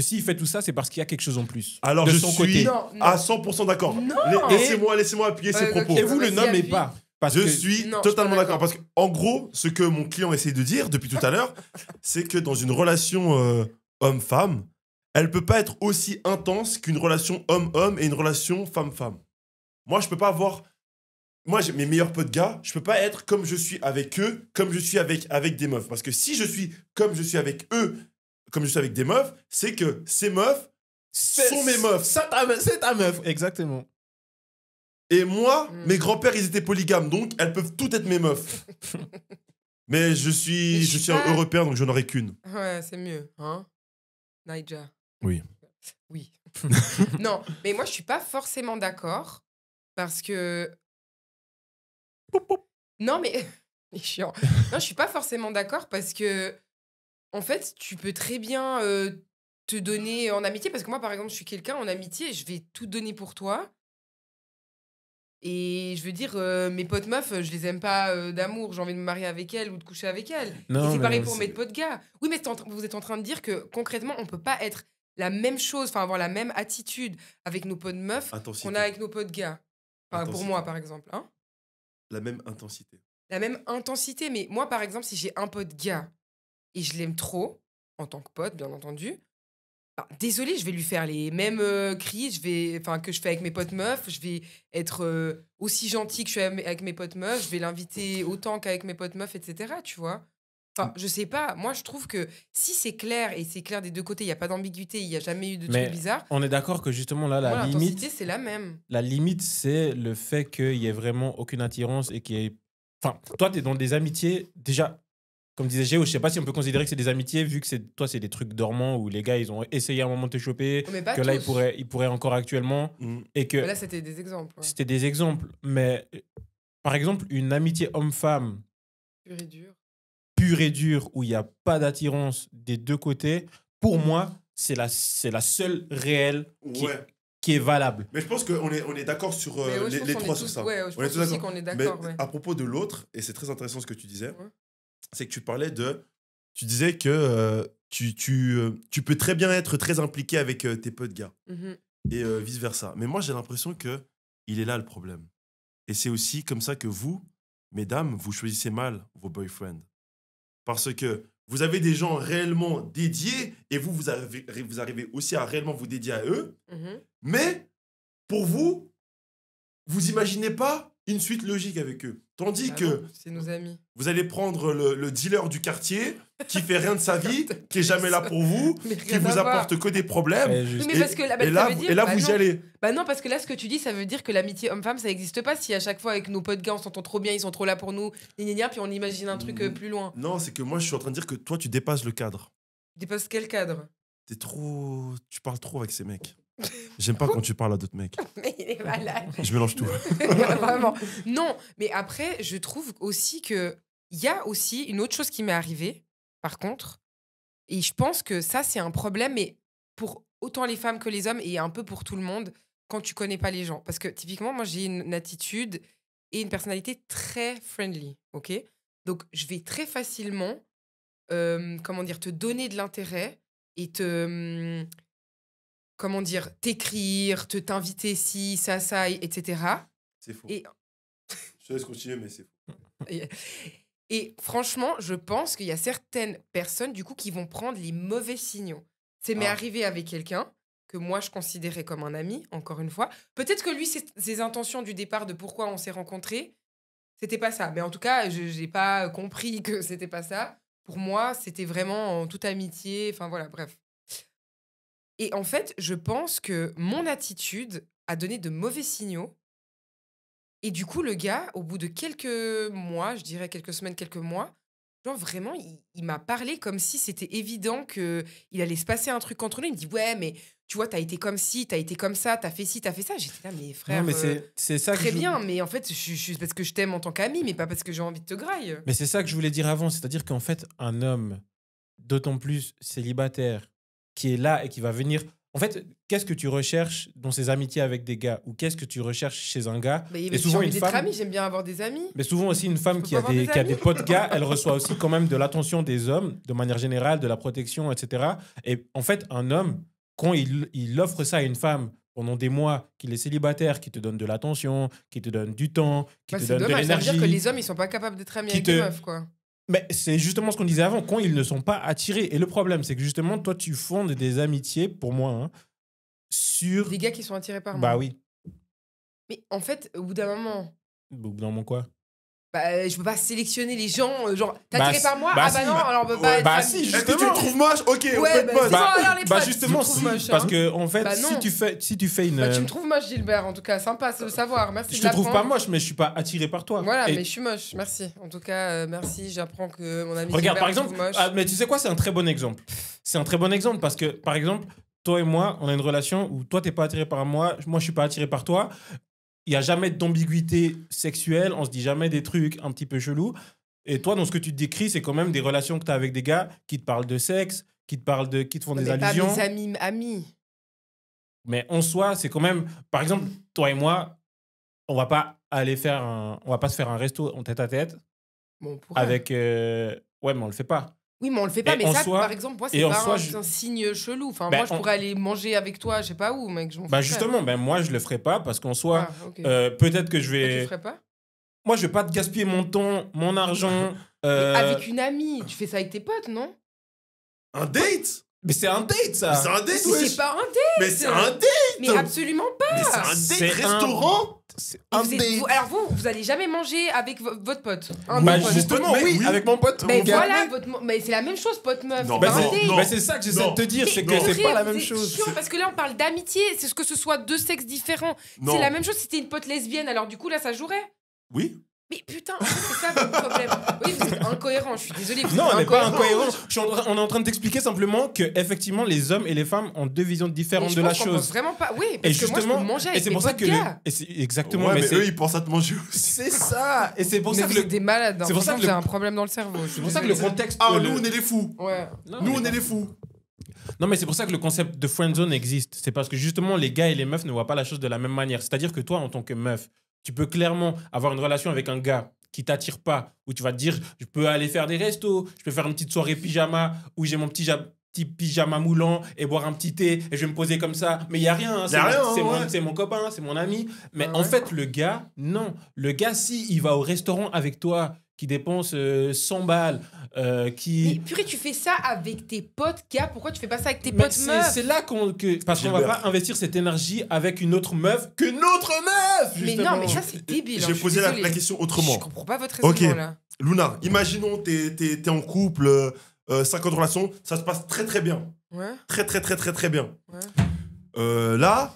s'il fait tout ça, c'est parce qu'il y a quelque chose en plus.
Alors,
de
je
son
suis
côté.
à 100% d'accord. Laissez-moi appuyer ses propos.
Et vous le nommez pas.
Je suis totalement d'accord. Parce qu'en gros, ce que mon client essaie de dire depuis tout à l'heure, c'est que dans une relation homme-femme, elle peut pas être aussi intense qu'une relation homme-homme et une relation femme-femme. Moi, je peux pas avoir... Moi, j'ai mes meilleurs potes gars, je peux pas être comme je suis avec eux, comme je suis avec des meufs. Parce que si je suis comme je suis avec eux, comme je suis avec des meufs, c'est que ces meufs sont mes meufs.
C'est ta meuf, exactement.
Et moi, mes grands-pères, ils étaient polygames, donc elles peuvent toutes être mes meufs. Mais je suis un Européen, donc je n'en aurai qu'une.
Ouais, c'est mieux, hein, Naija.
Oui.
Oui. Non, mais moi, je suis pas forcément d'accord parce que... Non, mais... C'est chiant. Non, je suis pas forcément d'accord parce que, en fait, tu peux très bien te donner en amitié. Parce que moi, par exemple, je suis quelqu'un en amitié, je vais tout donner pour toi. Et je veux dire, mes potes meufs, je les aime pas d'amour. J'ai envie de me marier avec elles ou de coucher avec elles.
Non,
et c'est
mais
pareil pour
c'est-
mes potes gars. Oui, mais vous êtes en train de dire que concrètement, on peut pas être la même chose, enfin avoir la même attitude avec nos potes meufs
Intensité.
qu'on a avec nos potes gars. Enfin, pour
Intensité.
moi, par exemple. Hein,
La même intensité.
la même intensité. Mais moi, par exemple, si j'ai un pote gars et je l'aime trop, en tant que pote, bien entendu, désolé, je vais lui faire les mêmes cris que je fais avec mes potes meufs. Je vais être aussi gentil que je suis avec mes potes meufs. Je vais l'inviter autant qu'avec mes potes meufs, etc. Tu vois. Enfin, je sais pas. Moi, je trouve que si c'est clair, et c'est clair des deux côtés, il n'y a pas d'ambiguïté, il n'y a jamais eu de
Mais
trucs bizarres,
on est d'accord que justement là,
moi,
la
l'intensité,
limite,
c'est la même.
c'est le fait qu'il y ait vraiment aucune attirance et qu'il y ait... Enfin, toi, tu es dans des amitiés, déjà, comme disait Géo, je sais pas si on peut considérer que c'est des amitiés, vu que toi, c'est des trucs dormants où les gars, ils ont essayé à un moment de te choper,
Mais pas
que là,
tous.
ils pourraient encore actuellement, et que
Mais là, c'était des exemples. Ouais.
c'était des exemples. Mais, par exemple, une amitié homme-femme
Pur et dur.
pure et dure, où il n'y a pas d'attirance des deux côtés, pour moi, c'est la seule réelle qui est valable.
Mais je pense qu'on est d'accord sur
Mais ouais, je
les
pense qu'on
trois
est
sur
tous-
ça.
Ouais, je
On est
pense
tous
aussi
d'accord.
qu'on est
Mais
d'accord. Ouais.
à propos de l'autre, et c'est très intéressant ce que tu disais,
Ouais.
c'est que tu parlais de... Tu disais que tu peux très bien être très impliqué avec tes potes gars
Mhm.
et vice-versa. Mais moi, j'ai l'impression que il est là le problème. Et c'est aussi comme ça que vous, mesdames, vous choisissez mal vos boyfriends. Parce que vous avez des gens réellement dédiés et vous arrivez aussi à réellement vous dédier à eux.
Mhm.
Mais pour vous, vous imaginez pas une suite logique avec eux. Tandis
Bah
que
non, c'est nos amis.
vous allez prendre le dealer du quartier qui fait rien de sa vie, qui est jamais là pour vous,
Mais
qui
rien
vous
à voir.
apporte que des problèmes.
Et juste-
Oui, mais parce que là, bah,
et
ça
là,
veut
vous-
dire,
et là,
bah
vous y
non.
allez.
Bah non, parce que là, ce que tu dis, ça veut dire que l'amitié homme-femme, ça n'existe pas. Si à chaque fois, avec nos potes gars, on s'entend trop bien, ils sont trop là pour nous, gna, gna, gna, puis on imagine un truc plus loin.
Non, c'est que moi, je suis en train de dire que toi, tu dépasses le cadre.
Dépasse quel cadre?
Tu parles trop avec ces mecs. J'aime pas quand tu parles à d'autres mecs.
Mais il est malade.
Je mélange tout.
Vraiment. Non, mais après, je trouve aussi que il y a aussi une autre chose qui m'est arrivée, par contre, et je pense que ça, c'est un problème, mais pour autant les femmes que les hommes, et un peu pour tout le monde, quand tu connais pas les gens. Parce que typiquement, moi, j'ai une attitude et une personnalité très friendly, ok? Donc, je vais très facilement, comment dire, te donner de l'intérêt et comment dire, t'écrire, t'inviter ci, ça, etc.
C'est faux.
Et,
Je te laisse continuer, mais c'est faux.
et franchement, je pense qu'il y a certaines personnes, du coup, qui vont prendre les mauvais signaux. C'est m'est arrivé avec quelqu'un que moi, je considérais comme un ami, encore une fois. Peut-être que lui, ses intentions du départ de pourquoi on s'est rencontrés, c'était pas ça. Mais en tout cas, je n'ai pas compris que c'était pas ça. Pour moi, c'était vraiment en toute amitié. Enfin, voilà, bref. Et en fait, je pense que mon attitude a donné de mauvais signaux. Et du coup, le gars, au bout de quelques mois, je dirais quelques semaines, quelques mois, genre vraiment, il m'a parlé comme si c'était évident qu'il allait se passer un truc entre nous. Il me dit, ouais, mais tu vois, t'as été comme ci, t'as été comme ça, t'as fait ci, t'as fait ça. J'étais là, mais frère,
Non, mais c'est ça que
très bien, mais en fait, je suis parce que je t'aime en tant qu'ami, mais pas parce que j'ai envie de te graille.
Mais c'est ça que je voulais dire avant, c'est-à-dire qu'en fait, un homme, d'autant plus célibataire, qui est là et qui va venir... En fait, qu'est-ce que tu recherches dans ses amitiés avec des gars? Ou qu'est-ce que tu recherches chez un gars?
Mais
Et souvent,
j'ai envie
une
d'être
femme...
ami, j'aime bien avoir des amis.
Mais souvent aussi, une femme
peux
qui
pas
a,
avoir des
qui a
amis.
des potes gars, elle reçoit aussi quand même de l'attention des hommes, de manière générale, de la protection, etc. Et en fait, un homme, quand il offre ça à une femme pendant des mois, qu'il est célibataire, qui te donne de l'attention, qui te donne du temps, qui te
C'est
donne de
dommage, ça veut
l'énergie...
dire que les hommes, ils sont pas capables d'être amis
Qui
avec
te-
des meufs, quoi.
Mais c'est justement ce qu'on disait avant, quand ils ne sont pas attirés. Et le problème, c'est que justement, toi, tu fondes des amitiés, pour moi, hein, sur...
Des gars qui sont attirés par moi.
Bah oui.
Mais en fait, au bout d'un moment,
Au bout d'un moment, quoi?
Bah, je peux pas sélectionner les gens, genre, t'es
Bah,
attiré par moi?
bah,
Ah bah
si,
non,
bah,
alors on peut pas être
bah,
ami.
si,
Est-ce que tu
justement.
le trouves moche? Ok, on
Ouais,
fait
bah,
pote.
c'est ça, alors les
Bah
potes,
justement,
tu me
si,
trouves moche,
parce
hein.
que en fait,
Bah, non.
si tu fais une,
Bah, tu me trouves moche, Gilbert, en tout cas, sympa de le savoir, merci
je
de
te trouve pas
l'apprendre.
moche, mais je suis pas attiré par toi.
Voilà,
Et
mais je suis moche, merci. En tout cas, merci, j'apprends que mon ami
regarde,
Gilbert
par
me
exemple,
trouve moche.
mais tu sais quoi, c'est un très bon exemple. C'est un très bon exemple parce que, par exemple, toi et moi, on a une relation où toi t'es pas attiré par moi je suis pas attiré par toi. Il y a jamais d'ambiguïté sexuelle, on se dit jamais des trucs un petit peu chelous. Et toi, dans ce que tu te décris, c'est quand même des relations que tu as avec des gars qui te parlent de sexe, qui te font des
Mais pas
allusions.
mes amis.
Mais en soi, c'est quand même. Par exemple, toi et moi, on va pas se faire un resto en tête à tête
Bon, on pourrait.
avec. Ouais, mais on le fait pas.
Oui, mais on le fait pas,
Et
mais
en
ça,
soi-
par exemple, moi, c'est
et en
pas
soi,
un signe chelou. Enfin,
Bah,
moi, je pourrais aller manger avec toi, je sais pas où, mec, je m'en
Bah
foutrais.
justement, ben moi je le ferai pas parce qu'en soi,
Ah, ok.
peut-être que je
Toi, tu le
vais.
ferais pas?
Moi, je vais pas te gaspiller mon temps, mon argent.
Mais avec une amie, tu fais ça avec tes potes, non?
Un date?
Mais c'est un date, ça.
Mais c'est un date,
Mais
wesh.
c'est pas un date!
Mais c'est un date!
Mais absolument pas!
Mais c'est un
C'est
date
un-
restaurant?
C'est
Et
un
vous êtes-
date.
alors vous allez jamais manger avec votre pote. Un
Bah,
de vos potes.
justement,
Mais
oui,
oui.
avec mon pote.
Mais
mon gars.
voilà, mais c'est la même chose, pote meuf.
Non,
c'est
Bah,
pas un
non,
date.
non.
bah, c'est ça que j'essaie
Non.
de te dire, c'est que
Mais
c'est
purée,
pas la
vous
même
êtes
chose.
chiant, parce que là on parle d'amitié, c'est ce que ce soit deux sexes différents.
Non.
C'est la même chose si c'était une pote lesbienne, alors du coup là ça jouerait.
Oui.
Mais putain, en fait, c'est ça votre problème. Oui, vous êtes incohérent, je suis désolée. vous
Non,
êtes
on n'est pas incohérent. On est en train de t'expliquer simplement que effectivement les hommes et les femmes ont deux visions
Mais
différentes
je
de la
pense qu'on pense
chose.
vraiment pas. Oui,
Et
parce que moi je
justement,
peux manger
et
avec
c'est
mes
pour ça
potes
que
gars.
exactement,
Ouais,
mais
mais
c'est
eux, ils pensent à te manger aussi.
c'est ça. Et c'est pour
Mais
ça que
vous êtes des malades.
c'est pour ça que
j'ai
le-
un problème dans le cerveau.
c'est pour ça que le contexte.
Ah, nous, on est les fous.
Ouais.
Non,
Nous,
mais
on
pas-
est les fous.
Non, mais c'est pour ça que le concept de friendzone existe. C'est parce que justement, les gars et les meufs ne voient pas la chose de la même manière. C'est-à-dire que toi, en tant que meuf, tu peux clairement avoir une relation avec un gars qui t'attire pas, où tu vas te dire, je peux aller faire des restos, je peux faire une petite soirée pyjama, où j'ai mon petit pyjama moulant et boire un petit thé et je vais me poser comme ça. Mais il y a rien.
Y a rien, ouais.
C'est mon copain, c'est mon ami. Mais
Ah
en
ouais.
fait, le gars, non. Le gars, si il va au restaurant avec toi, qui dépense 100 balles,
Mais
qui...
purée, tu fais ça avec tes potes gars, pourquoi tu fais pas ça avec tes
Mais
potes meufs?
c'est là parce qu'on va
Gilbert.
pas investir cette énergie avec une autre meuf que notre meuf.
Mais
justement.
non, mais ça c'est débile.
J'ai
hein,
posé
je
la
suis désolée.
question
Je
autrement.
comprends pas votre
Ok.
raisonnement là.
Luna, imaginons t'es en couple, 5 ans de relation, ça se passe très très bien.
Ouais.
Très très très très très bien.
Ouais.
Là,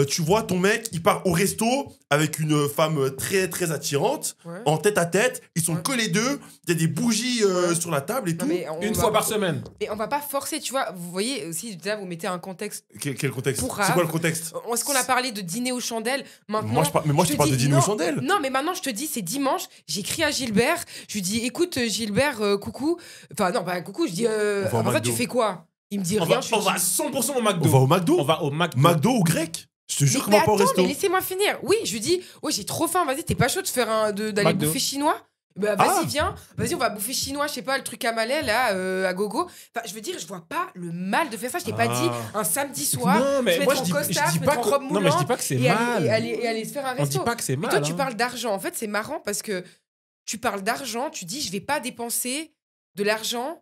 tu vois ton mec, il part au resto avec une femme très très attirante,
Ouais.
en tête à tête, ils sont
Ouais.
que les deux, il y a des bougies
Ouais.
sur la table et
Non,
tout.
mais on
Une
va-
fois par semaine.
Mais on va pas forcer, tu vois. Vous voyez, si déjà vous mettez un contexte.
Quel contexte?
Pour
C'est
Raph.
quoi le contexte?
Est-ce qu'on a parlé de dîner aux chandelles? Maintenant.
Moi, je te parle de
dis
dîner
non.
aux chandelles.
Non, mais maintenant, je te dis, c'est dimanche. J'écris à Gilbert. Je lui dis, écoute, Gilbert, coucou. Enfin, non, pas coucou. Je dis,
On va au
après ça,
McDo.
tu fais quoi? Il me dit
On
rien.
va,
je suis
on va
dit,
100% au McDo.
On va au McDo?
On va au McDo.
McDo ou grec? Je te jure qu'on
mais
va pas au
attends,
resto.
mais laissez-moi finir. Oui, je lui dis, ouais, j'ai trop faim. Vas-y, t'es pas chaud de faire d'aller
McDo.
bouffer chinois? Bah, vas-y,
Ah.
viens. Vas-y, on va bouffer chinois, je sais pas, le truc à Malais, là, à gogo. Enfin, je veux dire, je vois pas le mal de faire ça. Je t'ai pas
Ah.
dit un samedi soir.
Non, mais
se
moi
mettre
je
en
dis,
costard,
je dis
se
pas
mettre en robe
que, non, mais je dis
moulante
pas que c'est
et
mal.
aller se faire un
On
resto.
dit pas que c'est
Mais
mal.
toi, tu
hein.
parles d'argent. En fait, c'est marrant parce que tu parles d'argent, tu dis, je vais pas dépenser de l'argent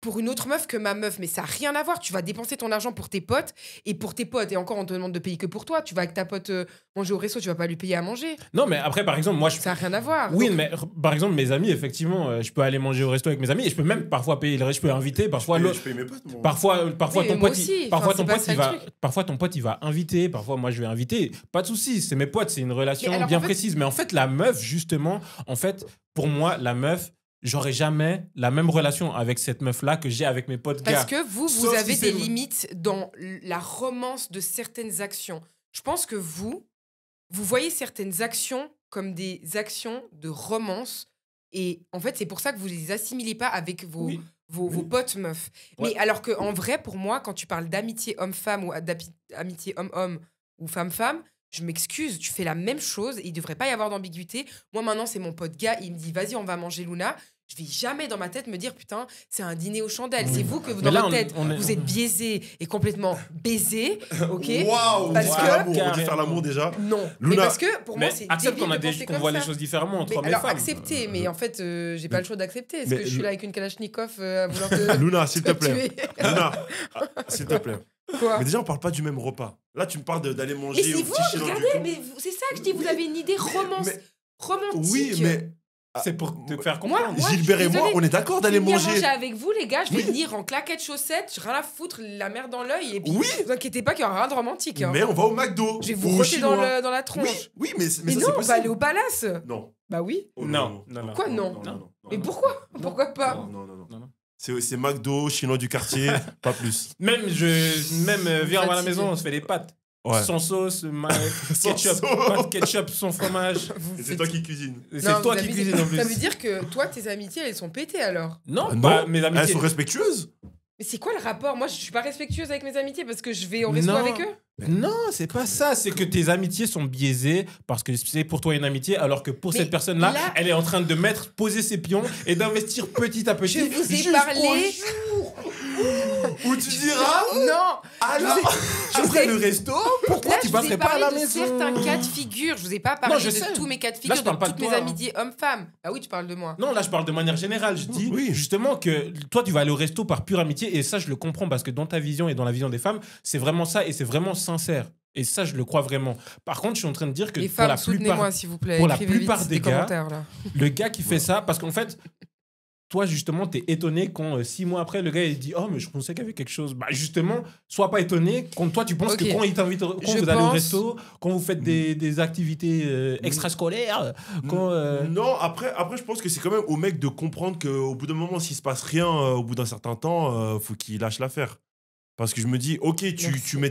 pour une autre meuf que ma meuf. Mais ça n'a rien à voir. Tu vas dépenser ton argent pour tes potes et pour tes potes. Et encore, on te demande de payer que pour toi. Tu vas avec ta pote manger au resto, tu vas pas lui payer à manger.
Non, mais après, par exemple, moi, je.
Ça n'a rien à voir.
Oui,
Donc,
mais par exemple, mes amis, effectivement, je peux aller manger au resto avec mes amis et je peux même parfois payer le resto, je peux inviter, parfois
Je
l'autre.
paye mes potes, moi.
Parfois
Oui,
ton
moi
pote,
aussi.
parfois
Enfin,
ton
c'est pas
pote,
ça
il
le
va,
truc.
parfois ton pote, il va inviter, parfois moi je vais inviter. Pas de souci, c'est mes potes, c'est une relation
Mais alors,
bien
en fait-
précise. Mais en fait, la meuf, justement, en fait, pour moi, la meuf, j'aurais jamais la même relation avec cette meuf-là que j'ai avec mes potes gars.
Parce que vous
Sauf
avez
si
des
c'est-
limites dans la romance de certaines actions. Je pense que vous voyez certaines actions comme des actions de romance. Et en fait, c'est pour ça que vous les assimilez pas avec vos,
Oui.
vos potes meufs.
Ouais.
Mais alors qu'en vrai, pour moi, quand tu parles d'amitié homme-femme ou d'amitié homme-homme ou femme-femme, je m'excuse, tu fais la même chose et il devrait pas y avoir d'ambiguïté. Moi, maintenant, c'est mon pote gars, il me dit, vas-y, on va manger Luna. Je vais jamais dans ma tête me dire, putain, c'est un dîner aux chandelles.
Oui.
C'est vous que,
Mais
dans
là,
votre
on-
tête,
on est-
vous êtes biaisé et complètement baisé, ok?
Waouh!
Parce
on
que-
fait l'amour, on dit
Carrément.
faire l'amour déjà.
Non. Mais
Luna-
parce que, pour
Mais
moi, c'est
accepte
débile
qu'on a
de
des,
penser
qu'on
comme
voit
ça.
les choses différemment entre
Mais
hommes et
alors,
femmes.
acceptez, mais en fait, j'ai pas le choix d'accepter. Est-ce
Mais
que je suis
le-
là avec une Kalachnikov à vouloir te
Luna, s'il te plaît.
tuer?
Luna, s'il te plaît.
Quoi?
Mais déjà, on parle pas du même repas. Là, tu me parles d'aller
Mais
manger
c'est
au
vous,
petit chinois du
regardez,
coin.
mais c'est ça que je dis, vous avez une idée romance.
Mais-
romantique.
Oui, mais
C'est pour te faire
Moi,
comprendre.
Gilbert
je
et
suis
moi,
désolée.
on est d'accord d'aller
Je vais venir
manger.
avec vous, les gars. Je vais
Oui.
venir en claquettes chaussettes. J'ai rien à foutre, la mer dans l'œil. Et puis,
Oui.
vous inquiétez pas qu'il y aura rien de romantique. Hein.
Mais on va au McDo.
Je vais
ou
vous
au
roter dans,
chinois.
dans la tronche.
Oui, mais
Mais
ça,
non,
c'est
on va
possible.
aller au palace.
Non.
Bah oui.
Oh,
Non. Non.
Quoi, non Mais
non,
pourquoi
non,
Pourquoi pas
Non, non, non.
Non, non.
C'est McDo, chinois du quartier, pas plus.
Même, viens à la
Fatigué.
maison, on se fait des pâtes.
Ouais.
Sans sauce,
Sans
ketchup,
sauce.
pas de ketchup, sans fromage.
Vous
Et c'est
faites-
toi qui cuisines.
Et
Non,
c'est toi
vous
qui
avez-
cuisines en plus.
Ça veut dire que toi, tes amitiés, elles sont pétées alors.
Non,
Ah,
pas
non.
mes
Elles
amitiés.
sont respectueuses.
Mais c'est quoi le rapport Moi, je suis pas respectueuse avec mes amitiés parce que je vais au resto
Non.
avec eux.
Non, c'est pas ça. C'est que tes amitiés sont biaisées parce que c'est pour toi une amitié, alors que pour
Mais
cette personne-là,
là-
elle est en train de poser ses pions et d'investir petit à petit.
Je vous ai
jusqu'au
parlé.
jour
Où tu diras
Non.
alors
après le resto, pourquoi
Là,
tu
je vous ai
passerais pas à
parlé
la
de
maison
certains cas de figure. Je vous ai pas parlé
Non, je
de
sais.
tous mes cas de
Là,
figure,
je parle
de
pas de
toutes mes
toi, hein.
amitiés hommes-femmes. Ah oui, tu parles de moi.
Non, là, je parle de manière générale. Je dis
Oui.
justement que toi, tu vas aller au resto par pure amitié. Et ça, je le comprends parce que dans ta vision et dans la vision des femmes, c'est vraiment ça et c'est vraiment sincère. Et ça, je le crois vraiment. Par contre, je suis en train de dire que
Les
pour
femmes,
la plupart,
soutenez-moi s'il vous plaît.
pour la
Écrivez
plupart
vite
des
des
gars,
commentaires là.
le gars qui fait ça, parce qu'en fait, toi, justement, t'es étonné quand 6 mois après, le gars, il dit « Oh, mais je pensais qu'il y avait quelque chose. » Bah, justement, sois pas étonné quand toi, tu penses
Ok.
que quand il t'invite, quand
Je
vous allez au
pense-
resto, quand vous faites des activités extrascolaires, quand...
Non, après, je pense que c'est quand même au mec de comprendre qu'au bout d'un moment, s'il se passe rien, au bout d'un certain temps, faut qu'il lâche l'affaire. Parce que je me dis, ok, tu mets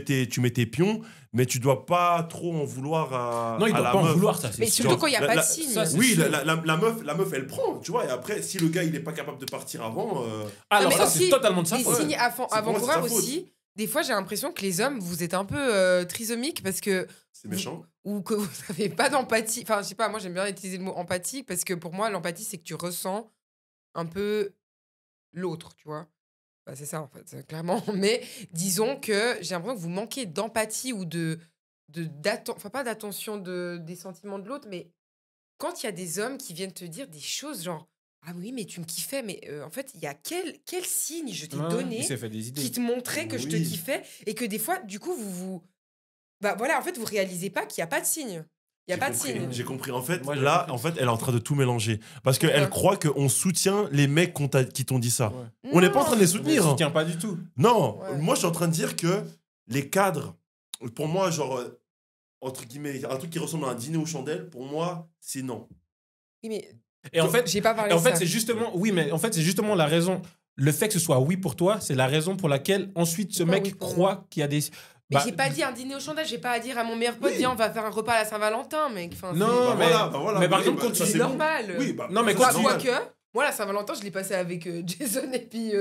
tes pions, mais tu dois pas trop en vouloir à
Non, il
à
doit
la
pas en
meuf.
vouloir, ça, c'est
Mais
sûr.
surtout quand il n'y a
La-
pas
la-
de signe.
ça, c'est
Oui,
sûr.
la meuf, elle prend, tu vois. Et après, si le gars, il est pas capable de partir avant...
Alors
mais
ça,
aussi,
c'est totalement de sa
Les
faute.
signes
pour moi, c'est
avant-coureurs
sa faute.
aussi. Des fois, j'ai l'impression que les hommes, vous êtes un peu trisomiques parce que
C'est méchant.
ou que vous n'avez pas d'empathie. Enfin, je sais pas, moi j'aime bien utiliser le mot empathie parce que pour moi, l'empathie, c'est que tu ressens un peu l'autre, tu vois. Bah, c'est ça, en fait, clairement. Mais disons que j'ai l'impression que vous manquez d'empathie ou enfin, pas d'attention des sentiments de l'autre, mais quand il y a des hommes qui viennent te dire des choses genre « Ah oui, mais tu me kiffais, mais en fait, il y a quel signe je t'ai
Ouais,
donné
il s'est fait des idées.
qui te montrait que je te
Oui.
kiffais et que des fois, du coup, bah voilà, en fait, vous réalisez pas qu'il n'y a pas de signe. Il n'y a pas de signe.
J'ai compris. En fait,
Moi, j'ai
là,
compris.
en fait, elle est en train de tout mélanger. Parce
Pourquoi
qu'elle croit qu'on soutient les mecs qui t'ont dit ça.
Ouais.
On n'est pas en train de les
Je
soutenir.
soutiens pas du tout.
Non,
Ouais.
moi, je suis en train de dire que les cadres, pour moi, genre, entre guillemets, un truc qui ressemble à un dîner aux chandelles, pour moi, c'est non.
Oui, mais
Et en fait,
j'ai pas parlé
et en
de
fait
ça.
c'est justement, oui, mais en fait, c'est justement la raison. Le fait que ce soit oui pour toi, c'est la raison pour laquelle ensuite ce
Pourquoi
mec
oui pour
croit qu'il y a des.
Mais
Bah,
j'ai pas dit un dîner au chandelle, j'ai pas à dire à mon meilleur pote,
Oui.
viens, on va faire un repas à la Saint-Valentin, mec. Enfin,
Non,
c'est-
mais-
voilà,
mais par
oui,
exemple,
bah,
quand
ça,
tu-
c'est
bon.
normal.
Oui, bah,
Non, mais
ça,
quand
c'est
tu-
normal.
Quoique, moi, la Saint-Valentin, je l'ai passé avec Jason et puis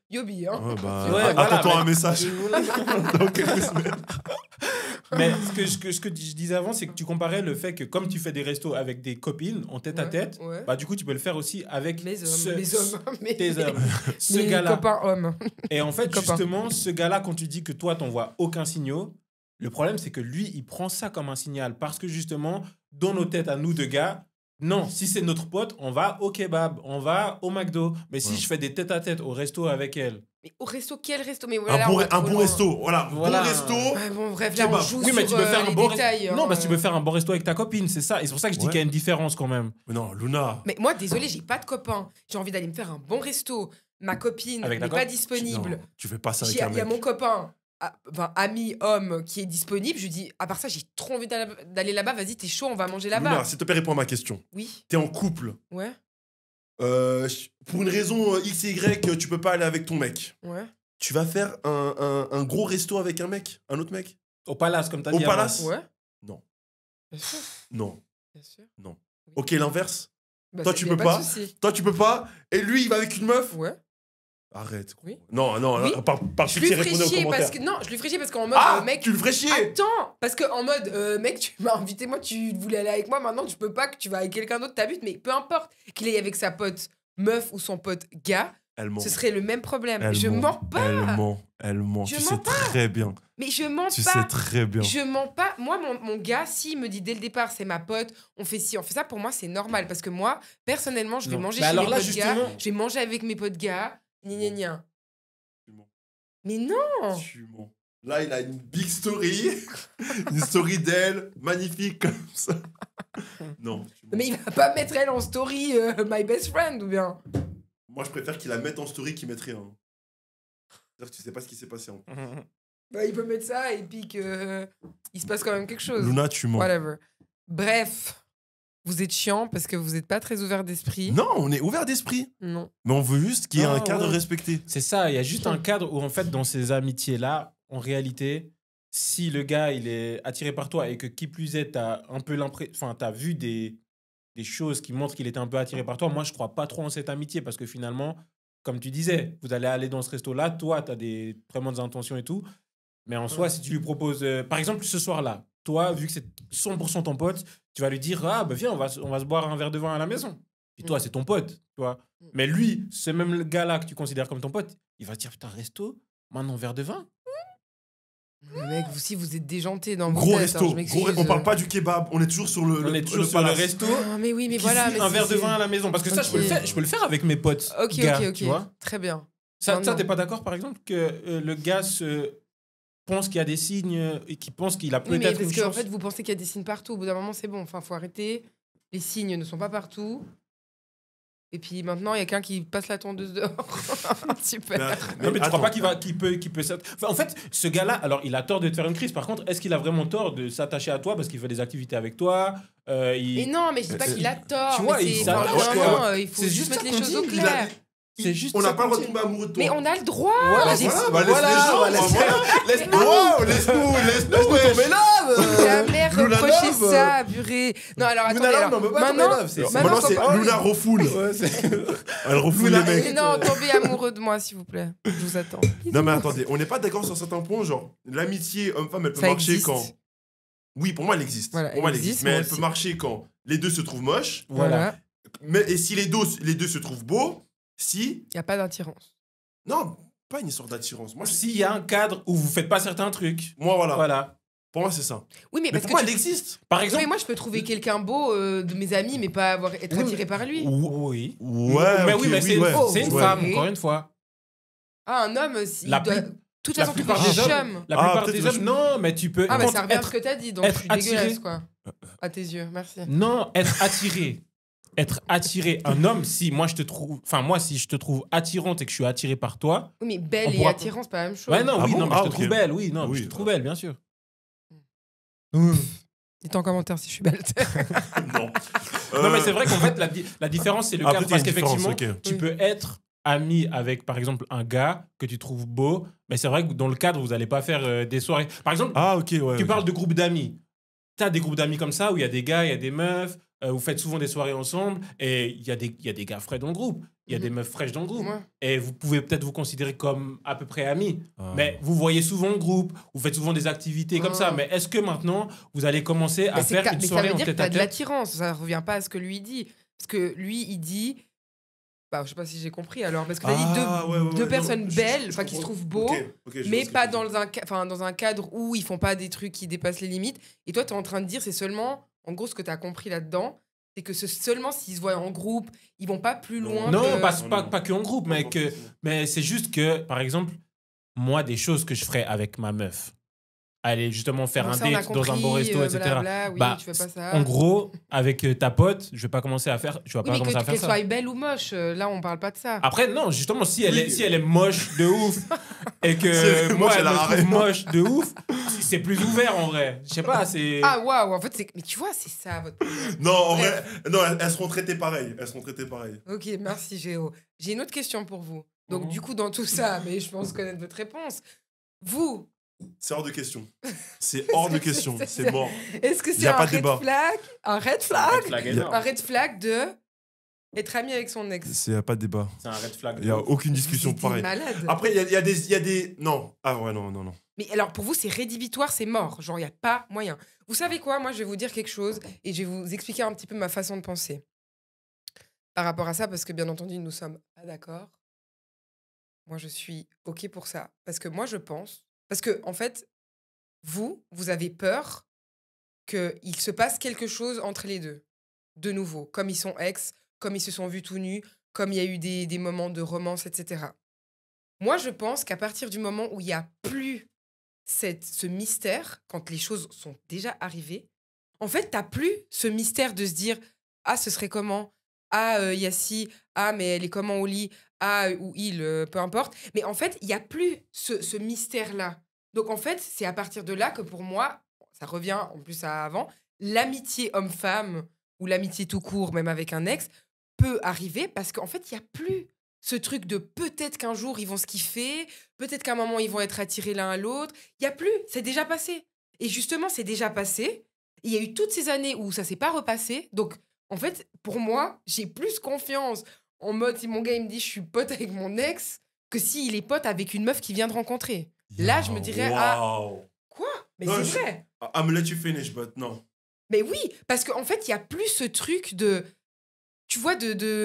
Yobi. Hein.
Ouais, bah,
Ouais, voilà,
attends-toi
mais-
un message. Dans quelques semaines.
Mais ce que je disais avant, c'est que tu comparais le fait que comme tu fais des restos avec des copines en tête à tête,
Ouais.
bah du coup tu peux le faire aussi avec
Mes hommes,
ce-
mes hommes,
tes hommes. Ce
mes
gars-là.
copains hommes.
Et en fait,
copains.
justement, ce gars-là, quand tu dis que toi, t'envoies aucun signal, le problème, c'est que lui, il prend ça comme un signal. Parce que justement, dans nos têtes à nous deux gars, non, si c'est notre pote, on va au kebab, on va au McDo. Mais si
Ouais.
je fais des tête-à-tête au resto avec elle...
Mais au resto, quel resto? Mais
Un
voilà,
bon,
on va
un
trop
bon
loin.
resto. Voilà,
Voilà.
bon resto.
Ouais, bon, bref, là, on
Kebab.
joue
Oui, mais
sur
tu peux faire un
les
bon
détails.
resto.
hein.
Non, parce que tu peux faire un bon resto avec ta copine, c'est ça. Et c'est pour ça que je dis
Ouais.
qu'il y a une différence quand même.
Mais non, Luna.
Mais moi, désolé, j'ai pas de copain. J'ai envie d'aller me faire un bon resto. Ma copine
Avec ta
n'est pas
cop-
disponible.
Non, tu fais pas ça avec
Il
un
y a
mec.
mon copain, ami, homme, qui est disponible. Je lui dis, à part ça, j'ai trop envie d'aller là-bas. Vas-y, t'es chaud, on va manger là-bas.
Luna, s'il te plaît, réponds à ma question.
Oui,
T'es en couple.
ouais,
Pour une raison X et Y, tu peux pas aller avec ton mec.
ouais.
Tu vas faire un gros resto avec un mec, un autre mec?
Au Palace, comme tu as
Au
dit. avant.
Palace?
Ouais.
Non.
Bien sûr.
Non.
Bien sûr.
Ok, l'inverse.
Bah,
Toi,
ça,
tu
y a
peux
de
pas.
souci.
Toi, tu peux pas. Et lui, il va avec une meuf.
Ouais.
Arrête.
Oui.
Non, non,
Oui.
par
Je lui
pitié,
ferai
répondez aux
chier
commentaires.
parce que. Non, je lui ferai chier parce qu'en mode,
Ah,
mec.
tu le ferais chier.
Attends, parce que en mode, mec, tu m'as invité, moi, tu voulais aller avec moi, maintenant tu peux pas, que tu vas avec quelqu'un d'autre, t'habites, mais peu importe qu'il aille avec sa pote meuf ou son pote gars,
Elle ment.
ce serait le même problème.
Elle
Je
ment.
mens pas,
Elle ment.
Je
Tu
mens
sais
pas.
très bien.
mais je mens
Tu
pas.
sais très bien.
Je mens pas. Moi, mon gars, s'il me dit dès le départ, c'est ma pote, on fait ci, on fait ça, pour moi, c'est normal. Parce que moi, personnellement, je vais
Non.
manger
Mais
chez
alors
mes
là,
potes gars,
justement-
je vais manger avec mes potes gars, gna gna gna.
Tu mens.
Mais non,
Tu mens. Là, il a une big story. Une story d'elle, magnifique comme ça. Non.
Mais il va pas mettre elle en story, my best friend, ou bien?
Moi, je préfère qu'il la mette en story qu'il mette rien. C'est-à-dire que tu sais pas ce qui s'est passé.
Bah, il peut mettre ça et puis que il se passe quand même quelque chose.
Luna, tu mens.
Whatever. Bref, vous êtes chiant parce que vous êtes pas très ouvert d'esprit.
Non, on est ouvert d'esprit.
Non.
Mais on veut juste qu'il y ait un
Ah,
cadre
ouais.
respecté.
C'est ça, il y a juste un cadre où, en fait, dans ces amitiés-là, en réalité, si le gars, il est attiré par toi et que, qui plus est, t'as un peu l'impression... Enfin, t'as vu des choses qui montrent qu'il était un peu attiré par toi, moi, je crois pas trop en cette amitié parce que finalement, comme tu disais, vous allez aller dans ce resto-là, toi, t'as des très bonnes intentions et tout, mais en soi, si tu lui proposes... par exemple, ce soir-là, toi, vu que c'est 100% ton pote, tu vas lui dire, ah, bah viens, on va se boire un verre de vin à la maison. Puis toi, c'est ton pote, tu vois. Mais lui, ce même gars-là que tu considères comme ton pote, il va te dire, putain, resto, maintenant verre de vin.
Mec, vous aussi, vous êtes déjanté dans vos
Gros
têtes,
resto.
hein, je m'excuse.
on parle pas du kebab. On est toujours sur le.
On est toujours sur le
palace.
resto.
Ah, mais oui, mais
Qui
voilà.
suit
Mais
un verre de
c'est-
vin à la maison. Parce que ça,
Ok.
je peux le faire avec mes potes.
Ok,
gars,
ok,
tu
ok.
vois.
Très bien.
Ça,
Non.
t'es pas d'accord, par exemple, que le gars pense qu'il y a des signes et qu'il pense qu'il a
Oui, mais
peut-être
parce
une
que en
chance.
fait, vous pensez qu'il y a des signes partout. Au bout d'un moment, c'est bon. Enfin, faut arrêter. Les signes ne sont pas partout. Et puis maintenant, il y a quelqu'un qui passe la tondeuse dehors. Super.
Non, mais tu
attends.
crois pas qu'il peut Enfin, en fait, ce gars-là, alors il a tort de te faire une crise. Par contre, est-ce qu'il a vraiment tort de s'attacher à toi parce qu'il fait des activités avec toi
Mais non, mais je dis pas qu'il a tort.
Tu vois,
mais
il
c'est-
s'arrête,
enfin,
quoi.
vraiment, il faut
C'est
juste
juste
mettre
ça
les
qu'on
choses au
dit,
clair.
C'est juste
On n'a
ça
pas le
qu'on
droit de
dit.
tomber amoureux de toi.
Mais on a le droit.
Voilà,
J'ai-
voilà.
Laisse-nous tomber là.
Jamais
Luna
reprocher
Love.
ça, purée. Non, alors attendez. alors,
Maintenant, c'est
faut-
Luna refoule. Elle refoule les mecs.
Non, tombez amoureux de moi, s'il vous plaît. Je vous attends.
Non, mais attendez, on n'est pas d'accord sur certains points. Genre, l'amitié homme-femme, elle peut
Ça
marcher
existe.
quand. Oui, pour moi, elle existe.
Voilà,
Pour moi, elle
elle
existe.
existe,
Mais
moi
elle peut
aussi.
marcher quand les deux se trouvent moches.
Voilà.
Et si les deux se trouvent beaux, si.
Il n'y a pas d'attirance.
Non, pas une histoire d'attirance.
S'il y a un cadre où vous faites pas certains trucs,
Voilà.
voilà.
Pour moi, c'est ça.
Oui, mais
Mais
parce
pourquoi
que
elle existe?
Par
Oui,
exemple,
mais moi, je peux trouver quelqu'un beau de mes amis, mais pas être
Oui,
attiré par lui.
oui.
Ouais,
mais
ok,
oui, mais c'est
ouais.
Oh,
c'est une
ouais.
femme, encore une fois.
Ah, un homme, s'il
La
doit...
plus-
De toute
la
façon,
plupart
trouver
des
un
hommes-
chum.
La
Ah,
plupart
peut-être
des
le
hommes, non, mais tu peux.
Ah, bah
quand
ça revient à
être-
ce que t'as dit, donc je
être
suis
attiré.
dégueulasse, quoi. À tes yeux, merci.
Non, être attiré. Être attiré. Un homme, si moi je te trouve. Enfin, moi, si je te trouve attirante et que je suis attiré par toi.
Oui, mais belle
On
et
pourra-
attirant, c'est pas la même chose.
Ouais, non,
Ah
oui,
bon
non, mais
Ah,
je te
ok.
trouve belle, oui, non,
Oui,
je te trouve
bah.
belle, bien sûr.
Dites en commentaire si je suis belle.
Non.
Non, mais c'est vrai qu'en fait, la différence, c'est le cadre.
peut-être
Parce
il y a une différence,
qu'effectivement,
ok.
tu
Oui.
peux être ami avec, par exemple, un gars que tu trouves beau, mais c'est vrai que dans le cadre, vous n'allez pas faire des soirées. Par exemple,
Ah, ok, ouais.
tu
ok.
parles de groupe d'amis. Tu as des groupes d'amis comme ça où il y a des gars, il y a des meufs, vous faites souvent des soirées ensemble et il y a des gars frais dans le groupe, il y a des meufs fraîches dans le groupe.
Ouais.
Et vous pouvez peut-être vous considérer comme à peu près amis.
Ah.
Mais vous voyez souvent le groupe, vous faites souvent des activités comme ça.
Ah.
Mais est-ce que maintenant, vous allez commencer à
Mais, c'est
faire
ca-
une
mais ça
soirée
veut
en
dire que
tête
t'as
à
de
tête?
l'attirance. Ça revient pas à ce que lui dit. Parce que lui, il dit... Bah, je sais pas si j'ai compris alors. Parce que t'as dit deux personnes belles, enfin qui se trouvent beaux, mais pas dans un cadre où ils font pas des trucs qui dépassent les limites. Et toi, tu es en train de dire, c'est seulement, en gros, ce que tu as compris là-dedans, c'est que seulement s'ils se voient en groupe, ils vont pas plus loin.
Non,
que...
pas que en groupe, mais c'est juste que, par exemple, moi, des choses que je ferais avec ma meuf, aller justement faire
Bon,
un
ça, on a
date dans un
compris,
bon resto, etc.
blabla, oui,
Bah,
tu fais pas ça.
En gros, avec ta pote, je vais pas commencer à faire, je vais
Oui,
pas
mais
commencer à faire
qu'elle
ça.
soit belle ou moche, là, on parle pas de ça.
Après, non, justement, si elle,
Oui.
est, si elle est moche de ouf et que
Si elle est
moi,
moche,
elle
elle a
me trouve
rien.
moche de ouf, c'est plus ouvert en vrai. Je sais pas, c'est.
Ah, waouh, en fait, c'est... Mais tu vois, c'est ça, votre problème.
Non, en
Bref.
vrai, non, elles seront traitées pareil. Elles seront traitées pareil.
Ok, merci, Géo. J'ai une autre question pour vous. Donc,
Mhm.
du coup, dans tout ça, mais je pense connaître votre réponse. Vous,
C'est hors de question. C'est hors de question. C'est mort.
est-ce que
Y
c'est
a
un
pas de
red
débat.
flag? Un red flag?
Red flag énorme.
Un red flag de être ami avec son ex.
C'est pas de débat.
C'est un red flag.
Il y a aucune discussion
Vous êtes
pareille.
malade.
Après, il y a des. Non. Ah ouais, non, non, non.
Mais alors, pour vous, c'est rédhibitoire, c'est mort. Genre, il n'y a pas moyen. Vous savez quoi? Moi, je vais vous dire quelque chose et je vais vous expliquer un petit peu ma façon de penser par rapport à ça, parce que bien entendu, nous sommes pas d'accord. Moi, je suis OK pour ça. Parce que moi, je pense... Parce que, en fait, vous avez peur qu'il se passe quelque chose entre les deux. De nouveau. Comme ils sont ex, comme ils se sont vus tout nus, comme il y a eu des moments de romance, etc. Moi, je pense qu'à partir du moment où il n'y a plus ce mystère quand les choses sont déjà arrivées. En fait, t'as plus ce mystère de se dire ah, ce serait comment? Ah, Yassi, ah, mais elle est comment au lit? Ah, ou il, peu importe. Mais en fait, il y a plus ce mystère-là. Donc, en fait, c'est à partir de là que pour moi, ça revient en plus à avant, l'amitié homme-femme ou l'amitié tout court, même avec un ex, peut arriver parce qu'en fait, il n'y a plus ce truc de peut-être qu'un jour ils vont se kiffer, peut-être qu'à un moment ils vont être attirés l'un à l'autre. Il n'y a plus, c'est déjà passé. Et justement, c'est déjà passé. Il y a eu toutes ces années où ça s'est pas repassé. Donc, en fait, pour moi, j'ai plus confiance en mode si mon gars il me dit je suis pote avec mon ex que s'il est pote avec une meuf qu'il vient de rencontrer. Là, je me dirais
Wow.
quoi? Mais
Non,
c'est vrai.
I'm let you finish, but non.
Mais oui, parce qu'en fait, il y a plus ce truc de tu vois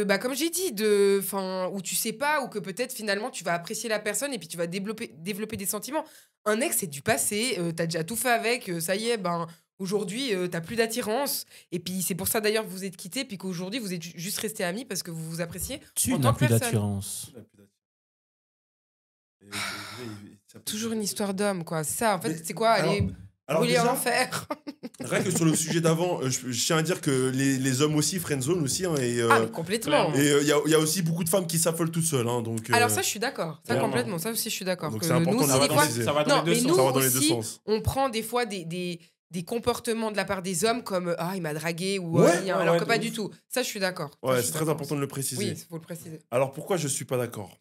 bah comme j'ai dit où tu sais pas ou que peut-être finalement tu vas apprécier la personne et puis tu vas développer des sentiments. Un ex c'est du passé, t'as déjà tout fait avec, ça y est, ben aujourd'hui t'as plus d'attirance et puis c'est pour ça d'ailleurs que vous êtes quittés puis qu'aujourd'hui vous êtes juste restés amis parce que vous vous appréciez.
Tu
en
n'as
tant que
plus
personne.
d'attirance.
Toujours une histoire d'homme quoi. C'est ça en fait,
Mais-
c'est quoi aller
alors
brûler en
déjà,
enfer.
rien que sur le sujet d'avant, je tiens à dire que les hommes aussi, friendzone aussi. Hein, et
Ah mais complètement.
et il y a aussi beaucoup de femmes qui s'affolent toutes seules. Hein, donc,
Alors ça je suis d'accord. Ça
clairement.
complètement, ça aussi je suis d'accord.
donc
Que
c'est important
nous
de
aussi,
le
des fois,
préciser.
Ça va dans
non,
les deux
mais
sens.
nous
Ça va dans les deux
aussi,
sens.
on prend des fois des comportements de la part des hommes comme ah il m'a dragué ou
Ouais,
alors
ouais,
que
de
pas
ouf.
du tout. Ça je suis d'accord. Ça,
Ouais,
je
c'est
suis
très
d'accord.
important de le préciser.
Oui, il faut le préciser.
Alors pourquoi je suis pas d'accord?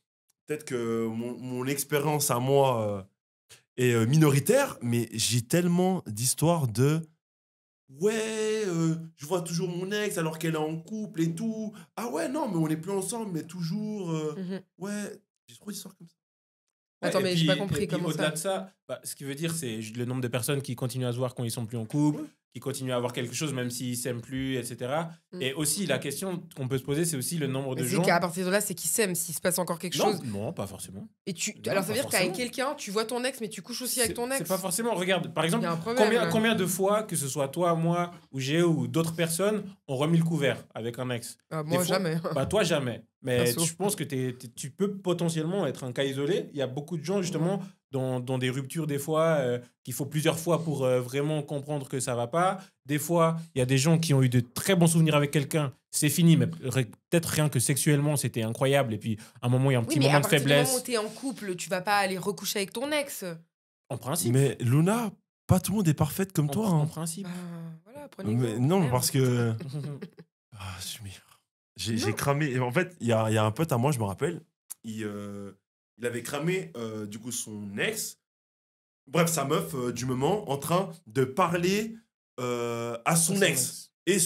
Peut-être que mon expérience à moi est minoritaire, mais j'ai tellement d'histoires de ouais, je vois toujours mon ex alors qu'elle est en couple et tout. Ah ouais, non, mais on n'est plus ensemble, mais toujours.
Mhm.
Ouais, j'ai trop d'histoires comme ça.
Attends,
et
mais j'ai pas compris
et puis
comment
au-delà
ça.
de ça, ce qui veut dire, c'est le nombre de personnes qui continuent à se voir quand ils sont plus en couple, qui continuent à avoir quelque chose même s'ils s'aiment plus, etc.
Mm.
Et aussi, la question qu'on peut se poser, c'est aussi le nombre de
Mais c'est
gens.
qu'à partir de là, c'est qu'ils s'aiment. S'il se passe encore quelque
Non,
chose.
non, pas forcément.
Et tu.
Non,
Alors ça
pas
veut dire que t'es avec
forcément.
quelqu'un, tu vois ton ex, mais tu couches aussi avec ton ex.
C'est pas forcément. Regarde, par
Il
exemple,
y a un problème. là.
combien de fois, que ce soit toi, moi, ou Géo, ou d'autres personnes, ont remis le couvert avec un ex?
Ah,
Des
moi
fois-
jamais.
Bah, toi, jamais. Mais
Perso.
je pense que tu peux potentiellement être un cas isolé. Il y a beaucoup de gens, justement, dans des ruptures, des fois, qu'il faut plusieurs fois pour vraiment comprendre que ça va pas. Des fois, il y a des gens qui ont eu de très bons souvenirs avec quelqu'un. C'est fini, mais peut-être rien que sexuellement, c'était incroyable. Et puis, à un moment, il y a un
Oui,
petit
mais
moment
à
de
partir du moment où
faiblesse.
t'es en couple, tu vas pas aller recoucher avec ton ex.
En principe.
Mais Luna, pas tout le monde est parfaite comme toi.
En
Hein.
principe.
Bah, voilà, prenez
Mais
exemple.
non,
Merde.
parce que. Ah, j'ai cramé. Et en fait, il y a un pote à moi, je me rappelle. Il avait cramé, du coup, son ex. Bref, sa meuf du moment, en train de parler à son ex. Et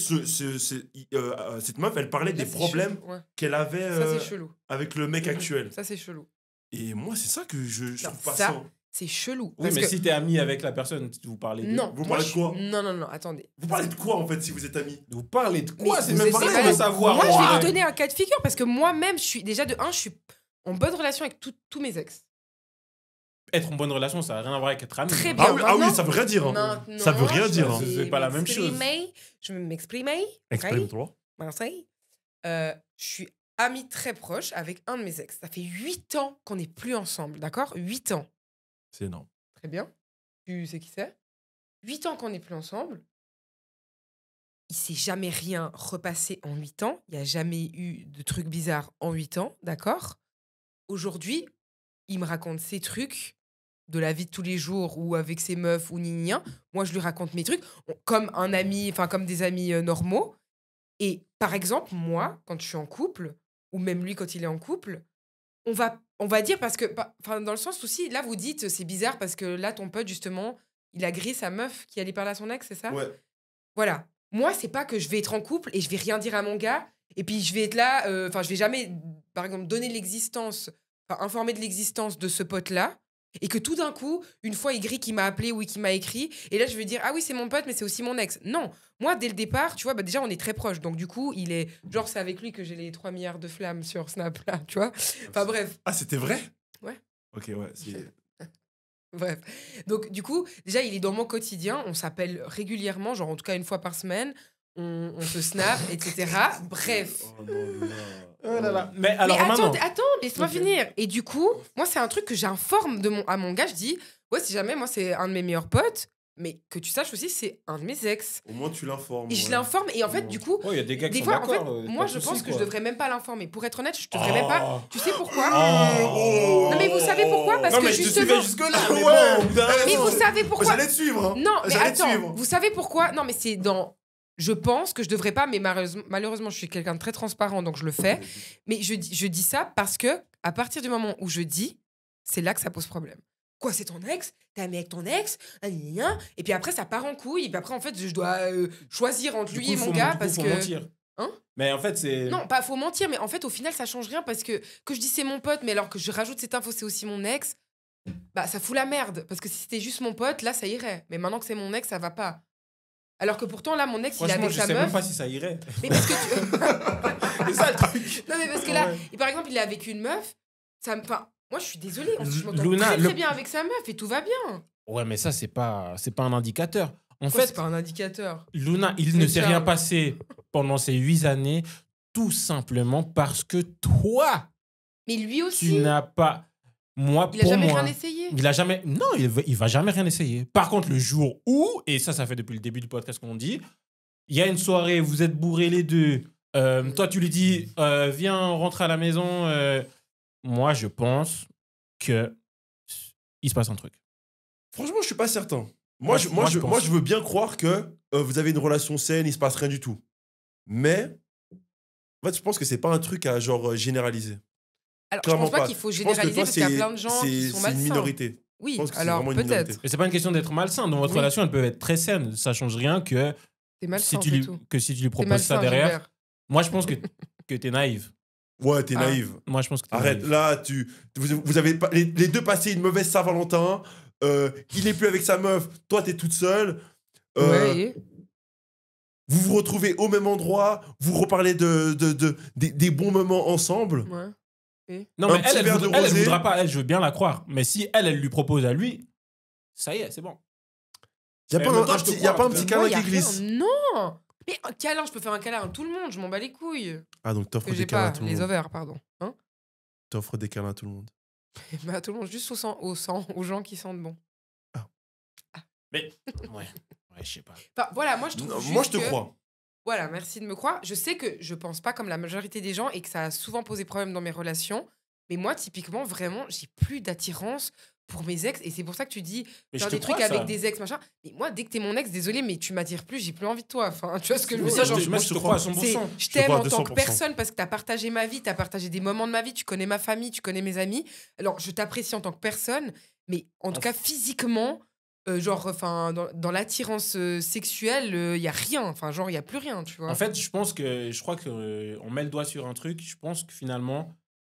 cette meuf, elle parlait
Là,
des
c'est
problèmes
chelou. Ouais.
qu'elle avait
Ça, c'est chelou.
avec le mec actuel.
Ça, c'est chelou.
Et moi, c'est ça que je
Non,
trouve pas
ça,
ça.
C'est chelou.
Oui,
parce
mais
que...
si t'es ami avec la personne, vous parlez de...
Non.
Vous
moi,
parlez de quoi
Non, attendez.
Vous parlez de quoi, en fait, si vous êtes amis?
Vous parlez de quoi?
Mais
C'est
vous
même
êtes
pas
pas
ça de
mal.
savoir.
Moi, je vais
Ouais.
vous donner un cas de figure parce que moi-même, je suis déjà de 1, je suis en bonne relation avec tous mes ex.
Être en bonne relation, ça n'a rien à voir avec être ami.
Très
hein.
bien.
Ah oui,
maintenant-
ça veut rien dire. Hein.
Maintenant,
Ça veut rien dire. Hein.
C'est pas la même chose.
Je vais m'exprimer.
Exprime-toi.
Marseille. Je suis amie très proche avec un de mes ex. Ça fait 8 ans qu'on n'est plus ensemble, d'accord? 8 ans.
C'est énorme.
Très bien. Tu sais qui c'est? 8 ans qu'on n'est plus ensemble. Il s'est jamais rien repassé en 8 ans. Il n'y a jamais eu de trucs bizarres en 8 ans, d'accord? Aujourd'hui, il me raconte ses trucs de la vie de tous les jours ou avec ses meufs ou nien. Moi, je lui raconte mes trucs comme un ami, enfin comme des amis normaux. Et par exemple, moi, quand je suis en couple, ou même lui quand il est en couple, on va dire parce que, enfin, dans le sens aussi, là, vous dites c'est bizarre parce que là, ton pote, justement, il a grillé sa meuf qui allait parler à son ex, c'est ça?
Ouais.
Voilà. Moi, c'est pas que je vais être en couple et je vais rien dire à mon gars et puis je vais être là, enfin, je vais jamais, par exemple, donner l'existence, enfin, informer de l'existence de ce pote-là et que tout d'un coup, une fois, il grille qui m'a appelé ou qui m'a écrit et là, je vais dire, ah oui, c'est mon pote, mais c'est aussi mon ex. Non. Moi, dès le départ, tu vois, bah, déjà, on est très proches. Donc, du coup, il est, genre, c'est avec lui que j'ai les 3 milliards de flammes sur Snap, là, tu vois. Enfin, bref.
Ah, c'était vrai?
Ouais.
Ok, ouais.
Bref. Donc, du coup, déjà, il est dans mon quotidien. On s'appelle régulièrement, genre en tout cas une fois par semaine. On se snap, etc. Bref.
Oh non, là.
Oh là là. Mais alors
mais
maintenant...
attends, laisse-moi
Ok.
finir. Et du coup, moi, c'est un truc que j'informe à mon gars. Je dis, ouais, si jamais, moi, c'est un de mes meilleurs potes, mais que tu saches aussi, c'est un de mes ex.
Au moins, tu l'informes.
Et je
ouais.
l'informe. Et en fait, du coup,
Oh, il y a des gars qui
des
sont
fois, en fait,
d'accord.
moi,
pas de
je
souci,
pense que je
quoi.
devrais même pas l'informer. Pour être honnête, je devrais même pas. Tu sais pourquoi
Oh.
Non, mais vous savez pourquoi Parce
Non,
que
mais je te
justement.
suivais jusque-là. Mais
Ouais.
bon, au bout d'un
Mais
moment,
vous savez pourquoi
J'allais te suivre. Hein.
Non, mais
J'allais te
attends.
suivre.
Vous savez pourquoi Non, mais c'est dans. Je pense que je devrais pas, mais malheureusement, je suis quelqu'un de très transparent, donc je le fais. Mais je dis ça parce que à partir du moment où je dis, c'est là que ça pose problème. Quoi, c'est ton ex? T'es ami avec ton ex? Et puis après, ça part en couille. Et puis après, en fait, je dois choisir entre
Du
lui
coup,
et mon
faut-
gars
du coup,
parce
faut
que.
mentir.
Hein?
Mais en fait, c'est.
Non, pas faut mentir, mais en fait, au final, ça change rien parce que je dis c'est mon pote, mais alors que je rajoute cette info, c'est aussi mon ex, bah ça fout la merde. Parce que si c'était juste mon pote, là, ça irait. Mais maintenant que c'est mon ex, ça va pas. Alors que pourtant, là, mon ex, il est
Franchement,
avec
je
sa
sais même
meuf.
pas si ça irait.
Mais parce que tu.
C'est ça le truc.
Non, mais parce que là,
Ouais.
et par exemple, il est avec une meuf, ça me. Enfin, moi, je suis désolée, je m'entends
Luna,
très, très bien avec sa meuf et tout va bien.
Ouais, mais ça, c'est pas un indicateur. En
Quoi,
fait,
c'est pas un indicateur.
Luna, il
C'est
ne s'est rien
Charles.
passé pendant ces 8 années, tout simplement parce que toi,
Mais lui
tu
aussi,
n'as pas. Moi,
il a
pour
jamais
moi,
rien essayé.
il a jamais. Non, il va jamais rien essayer. Par contre, le jour où, et ça fait depuis le début du podcast qu'on dit, il y a une soirée, vous êtes bourrés les deux. Toi, tu lui dis, viens, rentre à la maison. Moi, je pense que il se passe un truc.
Franchement, je suis pas certain.
Moi, je pense.
Je veux bien croire que vous avez une relation saine, il se passe rien du tout. Mais, en fait, je pense que c'est pas un truc à genre généraliser.
Alors, je
Clairement
pense pas
pas.
qu'il faut
Je pense que
généraliser
toi,
parce qu'il y a plein de gens qui sont
c'est une
malsains.
minorité. Je
Oui,
pense que c'est
alors
vraiment une minorité.
peut-être.
Mais c'est pas une question d'être malsain. Dans votre
Oui.
relation, elle peut être très saine. Ça change rien que
T'es malsain,
si tu
c'est
lui,
tout.
que si tu lui
T'es
proposes ça
malsain,
derrière.
Gilbert.
Moi, je pense que t'es naïve.
Ouais, t'es
Ah.
naïve.
Moi, je pense que t'es
Arrête,
naïve.
là, vous avez pas, les deux passé une mauvaise Saint-Valentin. Il est plus avec sa meuf. Toi, t'es toute seule.
Ouais, et
Vous vous retrouvez au même endroit. Vous reparlez des bons moments ensemble.
ouais.
Non,
Un
mais
petit verre de
elle
rosé.
voudra pas. Elle, je veux bien la croire. Mais si elle lui propose à lui, ça y est, c'est bon.
Il n'y a
Mais
pas
en même
un
temps, je te
petit- y a
crois,
pas un
en
petit
tout cas.
câlin
Moi, y a
qui
rien.
glisse.
Non. Mais un câlin, je peux faire un câlin à tout le monde. Je m'en bats les couilles.
Ah, donc t'offres
Que
des
j'ai
câlins à
pas
tout le
les
monde.
ovaires, pardon. Hein?
T'offres des câlins à tout le monde.
Mais à tout le monde, juste au sang, aux gens qui sentent bon.
Mais ouais, je sais pas.
Enfin, voilà, moi je trouve
Non,
juste
moi, je te
que-
crois.
Voilà, merci de me croire. Je sais que je pense pas comme la majorité des gens et que ça a souvent posé problème dans mes relations. Mais moi, typiquement, vraiment, j'ai plus d'attirance pour mes ex. Et c'est pour ça que tu dis
Mais
faire
je te
des trucs
crois,
avec
ça.
des ex, machin. Mais moi, dès que t'es mon ex, désolé, mais tu m'attires plus, j'ai plus envie de toi. Enfin, tu vois ce que je veux
Mais
dire?
ça,
Genre,
moi, je te crois à 100%.
je
te
t'aime
crois à
en tant que
200%.
personne parce que t'as partagé ma vie, t'as partagé des moments de ma vie, tu connais ma famille, tu connais mes amis. Alors, je t'apprécie en tant que personne, mais en tout cas, physiquement, genre, enfin, dans l'attirance sexuelle, il y a rien. Enfin, genre, il y a plus rien, tu vois.
En fait, je crois que on met le doigt sur un truc. Je pense que finalement,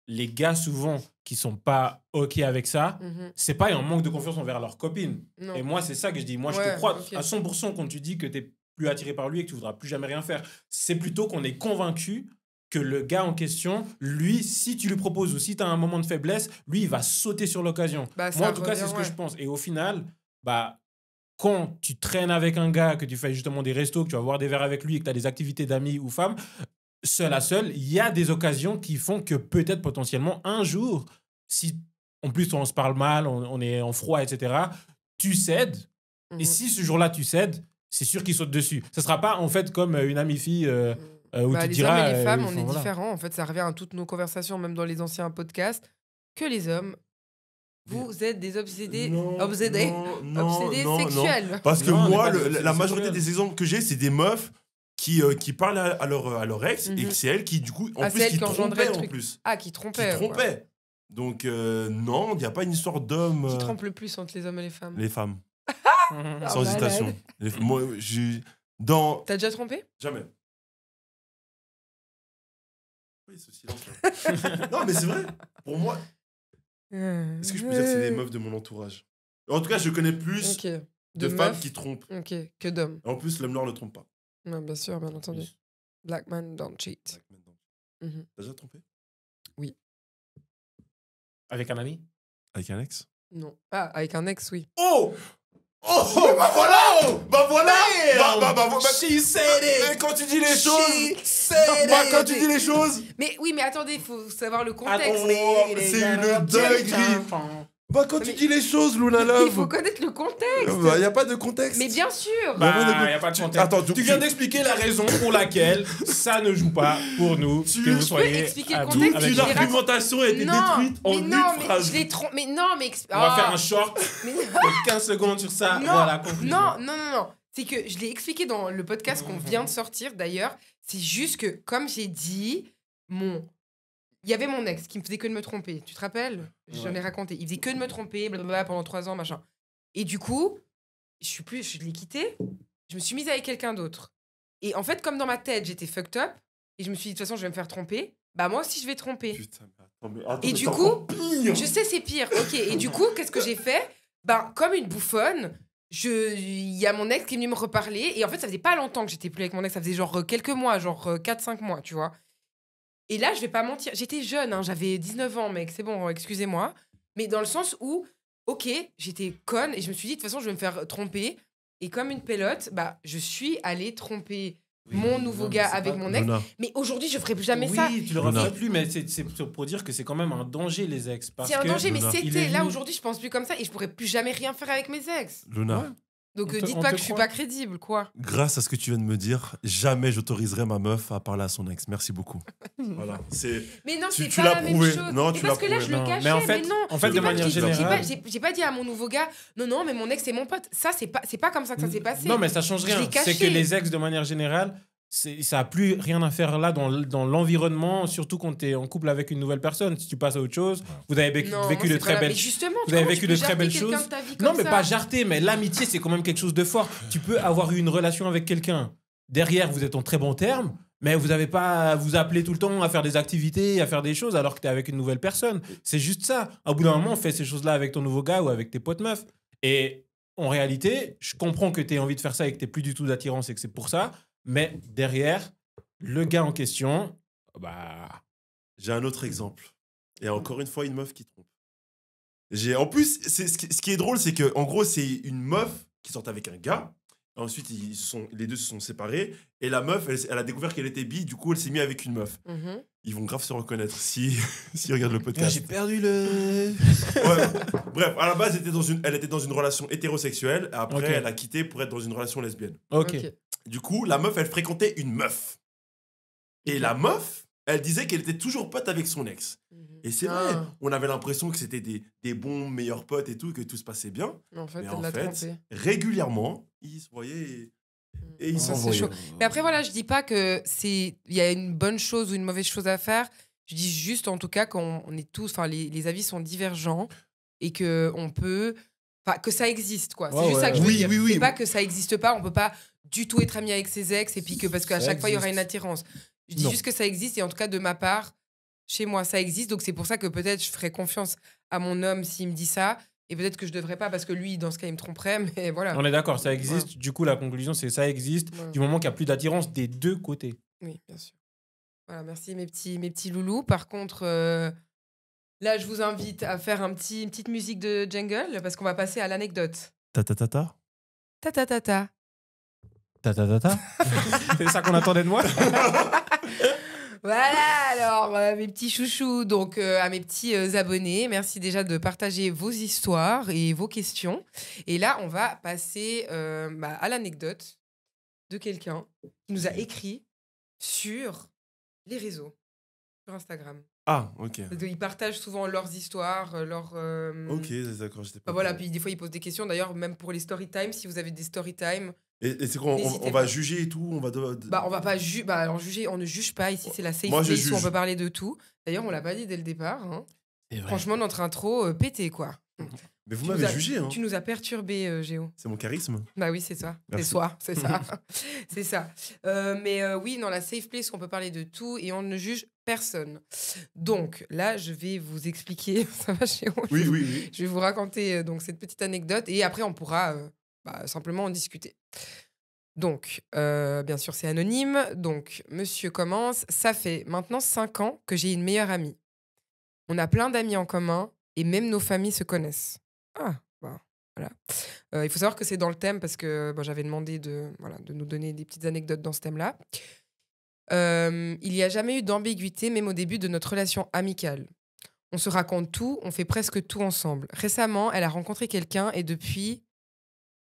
les gars souvent qui sont pas ok avec ça,
Mhm.
c'est pas un manque de confiance envers leur copine.
Non.
Et moi, c'est ça que je dis. Moi, je
Ouais,
te crois
ok.
à 100% quand tu dis que t'es plus attiré par lui et que tu voudras plus jamais rien faire. C'est plutôt qu'on est convaincu que le gars en question, lui, si tu lui proposes ou si tu as un moment de faiblesse, lui, il va sauter sur l'occasion.
Bah, ça
Moi, en tout cas,
revient,
c'est ce que
ouais.
je pense. Et au final, bah, quand tu traînes avec un gars, que tu fais justement des restos, que tu vas boire des verres avec lui et que tu as des activités d'amis ou femmes, seul à seul, il y a des occasions qui font que peut-être potentiellement un jour, si en plus on se parle mal, on est en froid, etc., tu cèdes.
Mhm.
Et si ce jour-là tu cèdes, c'est sûr qu'il saute dessus. Ça sera pas en fait comme une amie-fille où
Bah,
tu
les
diras...
hommes et les femmes, on
enfin,
est
voilà.
différents. En fait, ça revient à toutes nos conversations, même dans les anciens podcasts, que les hommes, vous êtes des obsédés,
Non,
obsédés,
non,
obsédés
non, non.
sexuels.
Parce que
Non, on n'est
moi,
pas des
la
obsédés
majorité
sexuels.
des exemples que j'ai, c'est des meufs qui parlent à leur ex et
Mhm.
que c'est elle qui, du coup, en
Ah,
plus,
c'est elle
qui
qui engendrait
trompait
le
en
truc.
plus.
Ah, qui
Qui
trompait.
trompait. Donc, non, il n'y a pas une histoire d'homme.
Qui trompe le plus entre les hommes et les femmes?
Les femmes.
Mhm.
Sans
malade.
hésitation. Moi, dans.
T'as déjà trompé?
Jamais. Oui, ce silence là. Non, mais c'est vrai. Pour moi, est-ce que je peux dire que c'est des meufs de mon entourage? En tout cas, je connais plus
Ok.
de femmes
meufs.
qui trompent.
Ok, que d'hommes.
En plus, l'homme noir ne trompe pas.
Ouais, bien sûr, bien entendu. Black man don't cheat. Mhm.
T'as déjà trompé?
Avec un ami?
Avec un ex?
Non. Ah, avec un ex, oui.
Oh! Oh, bah voilà! Bah voilà!
She said
Mais
it!
quand tu dis les choses...
said
Bah, quand tu dis les choses...
Mais oui, mais attendez, il faut savoir le contexte.
Attends, c'est une dinguerie. Bah, quand tu
Mais-
dis les choses, Luna
Il faut
Love...
connaître le contexte.
Bah, y a pas de contexte.
Mais bien sûr.
Bah, y a pas de contexte.
Attends,
tu viens d'expliquer la raison pour laquelle ça ne joue pas pour nous. que vous
peux
soyez
expliquer le
amis
contexte,
avec
mais
Une
je l'ai raconté.
argumentation a été
Non,
détruite en
mais
une
non, mais
phrase.
je l'ai trompé. Mais non, mais
On va faire un short
mais-
de 15 secondes sur ça.
Non,
Voilà, conclusion.
non. C'est que je l'ai expliqué dans le podcast qu'on vient de sortir d'ailleurs. C'est juste que, comme j'ai dit, il y avait mon ex qui me faisait que de me tromper. Tu te rappelles? J'en ai raconté. Il faisait que de me tromper, blablabla, pendant 3 ans, machin. Et du coup, je l'ai quitté. Je me suis mise avec quelqu'un d'autre. Et en fait, comme dans ma tête, j'étais fucked up, et je me suis dit, de toute façon, je vais me faire tromper. Bah, moi aussi, je vais tromper.
Putain, mais attends,
Et
mais
du
c'est
coup,
encore pire.
Je sais, c'est pire. Ok. Et du coup, qu'est-ce que j'ai fait? Ben, comme une bouffonne, il y a mon ex qui est venu me reparler. Et en fait, ça faisait pas longtemps que j'étais plus avec mon ex. Ça faisait genre quelques mois, genre 4-5 mois, tu vois. Et là, je vais pas mentir. J'étais jeune, hein, j'avais 19 ans, mec. C'est bon, excusez-moi. Mais dans le sens où, ok, j'étais conne et je me suis dit, de toute façon, je vais me faire tromper. Et comme une pelote, bah, je suis allée tromper mon nouveau gars avec mon ex.
Luna.
Mais aujourd'hui, je ferai plus jamais ça.
Oui, tu le referas plus, mais c'est pour dire que c'est quand même un danger, les ex. Parce
C'est un
que
danger, mais
Luna.
Il
c'était.
est
Là,
venu-
aujourd'hui, je pense plus comme ça et je pourrais plus jamais rien faire avec mes ex.
Luna,
Ouais.
Donc,
On te-
dites
on
pas
te
que je suis
croit.
pas crédible, quoi.
grâce à ce que tu viens de me dire, jamais j'autoriserai ma meuf à parler à son ex. Merci beaucoup. Voilà, c'est...
Mais non,
Tu-
c'est
tu
pas
l'as
la même
prouvé.
chose.
Non,
Mais
tu
parce
l'as
que là, je
prouvé.
le
Non,
cachais,
mais en fait-
non.
en fait,
C'est
de
pas
manière
que
générale-
j'ai pas dit à mon nouveau gars, non, mais mon ex, c'est mon pote. Ça, c'est pas comme ça que ça s'est passé.
Non, mais ça change
Je l'ai
rien.
caché.
C'est que les ex, de manière générale, ça n'a plus rien à faire là dans l'environnement, surtout quand tu es en couple avec une nouvelle personne. Si tu passes à autre chose, vous avez vécu,
Non,
vécu
moi,
de
c'est
très
pas-
belles
Mais justement,
Vous avez
comment
vécu
tu
de
peux
très
jarter
belles
quelqu'un
choses.
de ta vie
Non,
comme
mais
ça
pas jarter, mais l'amitié, c'est quand même quelque chose de fort. Tu peux avoir eu une relation avec quelqu'un. Derrière, vous êtes en très bons termes, mais vous n'avez pas à vous appeler tout le temps à faire des activités, à faire des choses alors que tu es avec une nouvelle personne. C'est juste ça. Au bout d'un moment, on fait ces choses-là avec ton nouveau gars ou avec tes potes meufs. Et en réalité, je comprends que tu aies envie de faire ça et que tu n'aies plus du tout d'attirance et que c'est pour ça. Mais derrière, le gars en question, bah.
J'ai un autre exemple. Et encore une fois, une meuf qui trompe. En plus, ce qui est drôle, c'est que en gros, c'est une meuf qui sort avec un gars. Ensuite, les deux se sont séparés. Et la meuf, elle a découvert qu'elle était bi. Du coup, elle s'est mise avec une meuf.
Mhm.
Ils vont grave se reconnaître si s'ils regardent le podcast.
perdu le.
Ouais. Bref, à la base, elle était dans une relation hétérosexuelle. Après,
Ok.
elle a quitté pour être dans une relation lesbienne.
Ok.
Du coup, la meuf, elle fréquentait une meuf. Et la meuf, elle disait qu'elle était toujours pote avec son ex.
Mhm.
Et c'est vrai,
Ah.
on avait l'impression que c'était des bons, meilleurs potes et tout, que tout se passait bien.
Mais en fait,
Mais
elle
en
l'a
fait,
trompé.
régulièrement, ils se voyaient et ils
Ça, c'est
s'envoyaient.
chaud. Mais après, voilà, je dis pas que il y a une bonne chose ou une mauvaise chose à faire. Je dis juste, en tout cas, qu'on on est tous, enfin, les avis sont divergents et que on peut, enfin, que ça existe, quoi. C'est
Ouais,
juste
ouais.
ça que je veux
Oui,
dire.
oui, oui.
C'est pas que ça existe pas. On peut pas du tout être ami avec ses ex et puis que parce qu'à
Ça
chaque fois il y aura
existe.
une attirance. Je dis
Non.
juste que ça existe et en tout cas de ma part, chez moi, ça existe. Donc c'est pour ça que peut-être je ferai confiance à mon homme s'il me dit ça. Et peut-être que je devrais pas parce que lui, dans ce cas, il me tromperait. Mais voilà.
On est d'accord, ça existe. Du coup, la conclusion, c'est ça existe
Ouais.
du moment qu'il n'y a plus d'attirance des deux côtés.
Oui, bien sûr. Voilà, merci mes petits loulous. Par contre, là, je vous invite à faire une petite musique de jungle parce qu'on va passer à l'anecdote.
Ta ta ta ta.
Ta ta ta ta.
Ta ta ta ta. C'est ça qu'on attendait de moi.
Voilà, alors, mes petits chouchous, donc à mes petits abonnés, merci déjà de partager vos histoires et vos questions. Et là, on va passer à l'anecdote de quelqu'un qui nous a écrit sur les réseaux, sur Instagram.
Ah, ok.
Ils partagent souvent leurs histoires, leurs...
Ok, d'accord, j'étais pas.
Enfin, voilà,
au courant.
puis des fois, ils posent des questions. D'ailleurs, même pour les story time, si vous avez des story time,
Et c'est quoi,
N'hésitez
on va
pas.
juger et tout, on va.
on va pas alors juger, on ne juge pas. Ici, c'est la safe
Moi, je
place où on
juge.
peut parler de tout. D'ailleurs, on l'a pas dit dès le départ. Hein.
C'est vrai.
Franchement, notre intro, pété, quoi.
Mais vous
Tu
m'avez
nous as-
jugé, hein.
Tu nous as perturbé, Géo.
C'est mon charisme.
Bah oui, c'est ça. C'est
Merci.
soi, c'est ça. C'est ça. Mais oui, dans la safe place, on peut parler de tout et on ne juge personne. Donc, là, je vais vous expliquer. Ça va, Géo?
Oui, oui, oui.
Je vais vous raconter donc cette petite anecdote et après, on pourra simplement en discuter. Donc, bien sûr, c'est anonyme. Donc, monsieur commence. Ça fait maintenant 5 ans que j'ai une meilleure amie. On a plein d'amis en commun et même nos familles se connaissent. Ah, bah, Voilà. Il faut savoir que c'est dans le thème parce que j'avais demandé de nous donner des petites anecdotes dans ce thème-là. Il n'y a jamais eu d'ambiguïté, même au début de notre relation amicale. On se raconte tout, on fait presque tout ensemble. Récemment, elle a rencontré quelqu'un et depuis,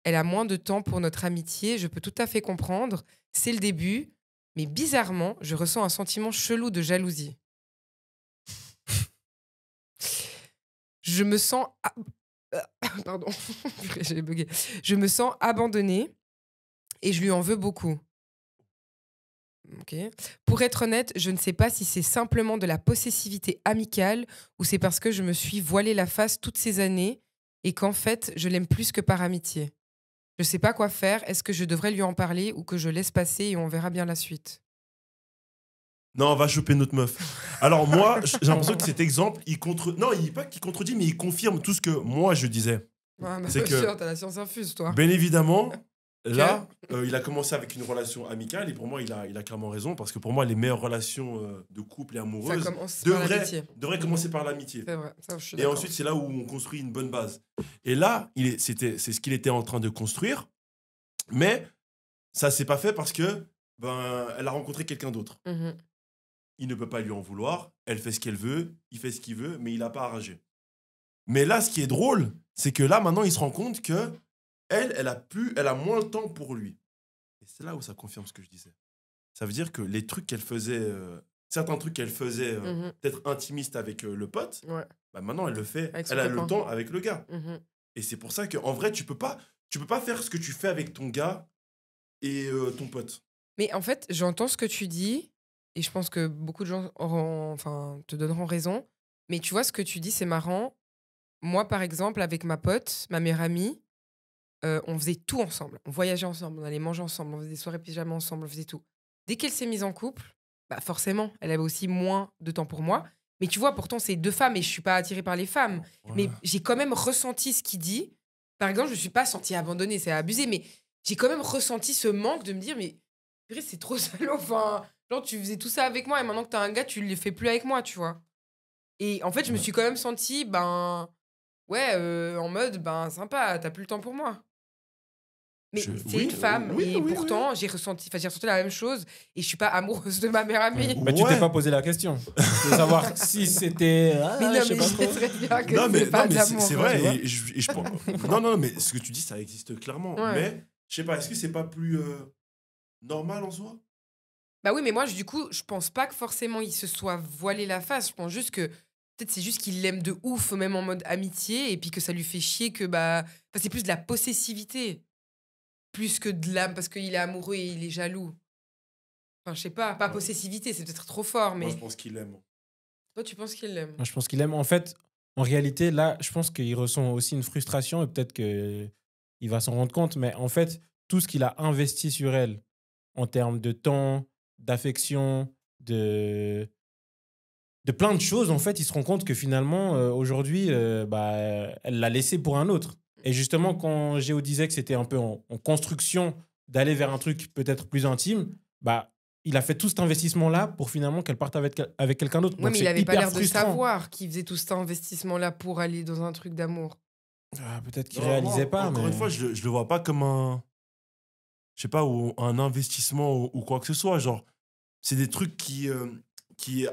elle a moins de temps pour notre amitié. Je peux tout à fait comprendre. C'est le début, mais bizarrement, je ressens un sentiment chelou de jalousie. Je me sens... Pardon, j'ai bugué. Je me sens abandonnée et je lui en veux beaucoup. Ok. Pour être honnête, je ne sais pas si c'est simplement de la possessivité amicale ou c'est parce que je me suis voilé la face toutes ces années et qu'en fait, je l'aime plus que par amitié. Je ne sais pas quoi faire. Est-ce que je devrais lui en parler ou que je laisse passer et on verra bien la suite?
Non, on va choper notre meuf. Alors moi, j'ai l'impression que cet exemple, non, il dit pas qu'il contredit, mais il confirme tout ce que moi je disais.
Ouais, mais
C'est
bien
que-
sûr, t'as la science infuse, toi.
Bien évidemment, là, il a commencé avec une relation amicale et pour moi, il a clairement raison parce que pour moi, les meilleures relations de couple et
Ça
amoureuses
commence par l'amitié.
devraient commencer par l'amitié.
C'est vrai, ça, je suis
Et
d'accord.
ensuite, c'est là où on construit une bonne base. Et là, c'est ce qu'il était en train de construire, mais ça s'est pas fait parce que elle a rencontré quelqu'un d'autre.
Mhm.
Il ne peut pas lui en vouloir. Elle fait ce qu'elle veut, il fait ce qu'il veut, mais il n'a pas à rager. Mais là, ce qui est drôle, c'est que là, maintenant, il se rend compte que elle a moins le temps pour lui. Et c'est là où ça confirme ce que je disais. Ça veut dire que les trucs qu'elle faisait, certains trucs qu'elle faisait,
Mhm.
peut-être intimiste avec le pote,
Ouais.
maintenant, elle le fait.
Avec son
Elle a
copain.
le temps avec le gars.
Mhm.
Et c'est pour ça qu'en vrai, tu peux pas faire ce que tu fais avec ton gars et ton pote.
Mais en fait, j'entends ce que tu dis et je pense que beaucoup de gens te donneront raison. Mais tu vois, ce que tu dis, c'est marrant. Moi, par exemple, avec ma pote, ma meilleure amie, on faisait tout ensemble. On voyageait ensemble, on allait manger ensemble, on faisait des soirées pyjama ensemble, on faisait tout. Dès qu'elle s'est mise en couple, forcément, elle avait aussi moins de temps pour moi. Mais tu vois, pourtant, c'est deux femmes et je suis pas attirée par les femmes. Mais j'ai quand même ressenti ce qu'il dit. Par exemple, je me suis pas sentie abandonnée, c'est abusé, mais j'ai quand même ressenti ce manque de me dire, mais purée, c'est trop salaud. Enfin, genre, tu faisais tout ça avec moi et maintenant que t'as un gars, tu le fais plus avec moi, tu vois. Et en fait, je me suis quand même sentie, ouais, en mode, sympa, t'as plus le temps pour moi. Mais c'est
Oui,
une femme
oui,
et
oui,
pourtant, j'ai ressenti la même chose et je suis pas amoureuse de ma meilleure amie.
Mais tu
Ouais.
t'es pas posé la question de savoir si c'était.
Mais non,
je sais
mais
pas
je sais
trop.
très bien que
Non, mais,
c'est pas
non,
de
mais
l'amour.
c'est
tu
vrai.
vois.
Et je pense... non, mais ce que tu dis, ça existe clairement.
Ouais.
Mais, je sais pas, est-ce que c'est pas plus normal en soi?
Bah oui, mais moi, du coup, je pense pas que forcément il se soit voilé la face. Je pense juste que peut-être c'est juste qu'il l'aime de ouf, même en mode amitié, et puis que ça lui fait chier que c'est plus de la possessivité, plus que de l'âme, parce qu'il est amoureux et il est jaloux. Enfin, je sais pas
Ouais.
possessivité, c'est peut-être trop fort, mais
Moi, je pense qu'il aime.
toi, tu penses qu'il l'aime?
Moi, je pense qu'il aime. En fait, en réalité, là, je pense qu'il ressent aussi une frustration et peut-être qu'il va s'en rendre compte. Mais en fait, tout ce qu'il a investi sur elle en termes de temps, d'affection, de plein de choses, en fait, il se rend compte que finalement, aujourd'hui, elle l'a laissé pour un autre. Et justement, quand Géo disait que c'était un peu en construction d'aller vers un truc peut-être plus intime, il a fait tout cet investissement-là pour finalement qu'elle parte avec quelqu'un d'autre.
Ouais,
Donc,
mais
c'est
il avait pas
hyper
l'air de
frustrant.
savoir qu'il faisait tout cet investissement-là pour aller dans un truc d'amour.
Peut-être qu'il
Non,
réalisait
moi,
pas.
Encore
mais...
une fois, je le vois pas comme un. Je sais pas, ou un investissement ou quoi que ce soit. Genre, c'est des trucs qui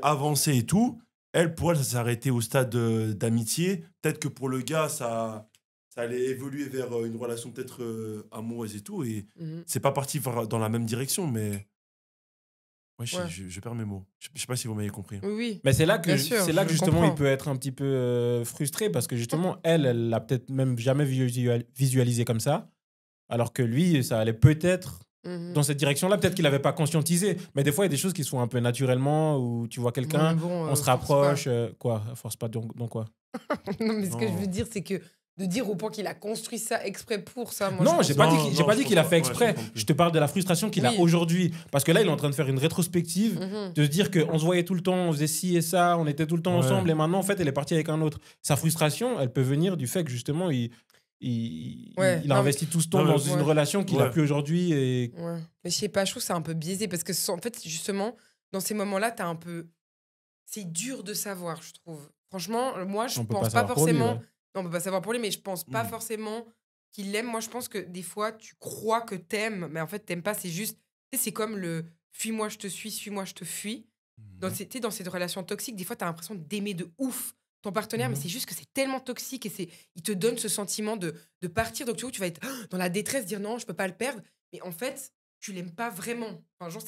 avançaient et tout. Pour elle, ça s'est arrêté au stade d'amitié. Peut-être que pour le gars, ça allait évoluer vers une relation peut-être amoureuse et tout. Et
Mhm.
c'est pas parti dans la même direction, mais. Ouais,
Ouais.
je perds mes mots. Je sais pas si vous m'avez compris.
Oui, oui.
Mais c'est là que,
Bien sûr, je
justement
comprends.
il peut être un petit peu frustré parce que justement elle l'a peut-être même jamais visualisé comme ça, alors que lui ça allait peut-être
Mhm.
dans cette direction-là. Peut-être qu'il n'avait pas conscientisé, mais des fois il y a des choses qui se font un peu naturellement où tu vois quelqu'un,
Ouais, mais bon,
on se
force
rapproche, quoi, force pas donc quoi.
Non, mais ce que je
Non.
veux dire, c'est que de dire au point qu'il a construit ça exprès pour ça, moi,
Non,
je
j'ai
pense
pas dit
Non,
qu'il
non, je
qu'il a
pense
fait
pas. Ouais,
exprès.
je comprends plus.
Je te parle de la frustration qu'il a
Oui.
aujourd'hui, parce que là il est en train de faire une rétrospective.
Mhm.
De se dire qu'on se voyait tout le temps, on faisait ci et ça, on était tout le temps
Ouais.
ensemble, et maintenant, en fait, elle est partie avec un autre. Sa frustration, elle peut venir du fait que, justement, il
Ouais,
a
non,
investi tout ce temps
non, mais-
dans une
ouais.
relation qu'il n'a
Ouais.
plus aujourd'hui. Et...
Ouais. Mais je sais pas, je trouve que c'est un peu biaisé parce que, en fait, justement, dans ces moments-là, t'as un peu. C'est dur de savoir, je trouve. Franchement, moi, je
On peut
pense
pas
pas
savoir pour lui,
forcément.
ouais.
Non, on peut pas savoir pour lui, mais je pense pas
Mhm.
forcément qu'il l'aime. Moi, je pense que des fois, tu crois que t'aimes, mais en fait, t'aimes pas. C'est juste, tu sais, c'est comme le fuis-moi, je te suis, suis-moi, je te fuis. Dans cette relation toxique, des fois, t'as l'impression d'aimer de ouf ton partenaire, mais c'est juste que c'est tellement toxique et il te donne ce sentiment de partir. Donc, tu vois, tu vas être dans la détresse, dire non, je peux pas le perdre. Mais en fait, tu l'aimes pas vraiment. Enfin, genre,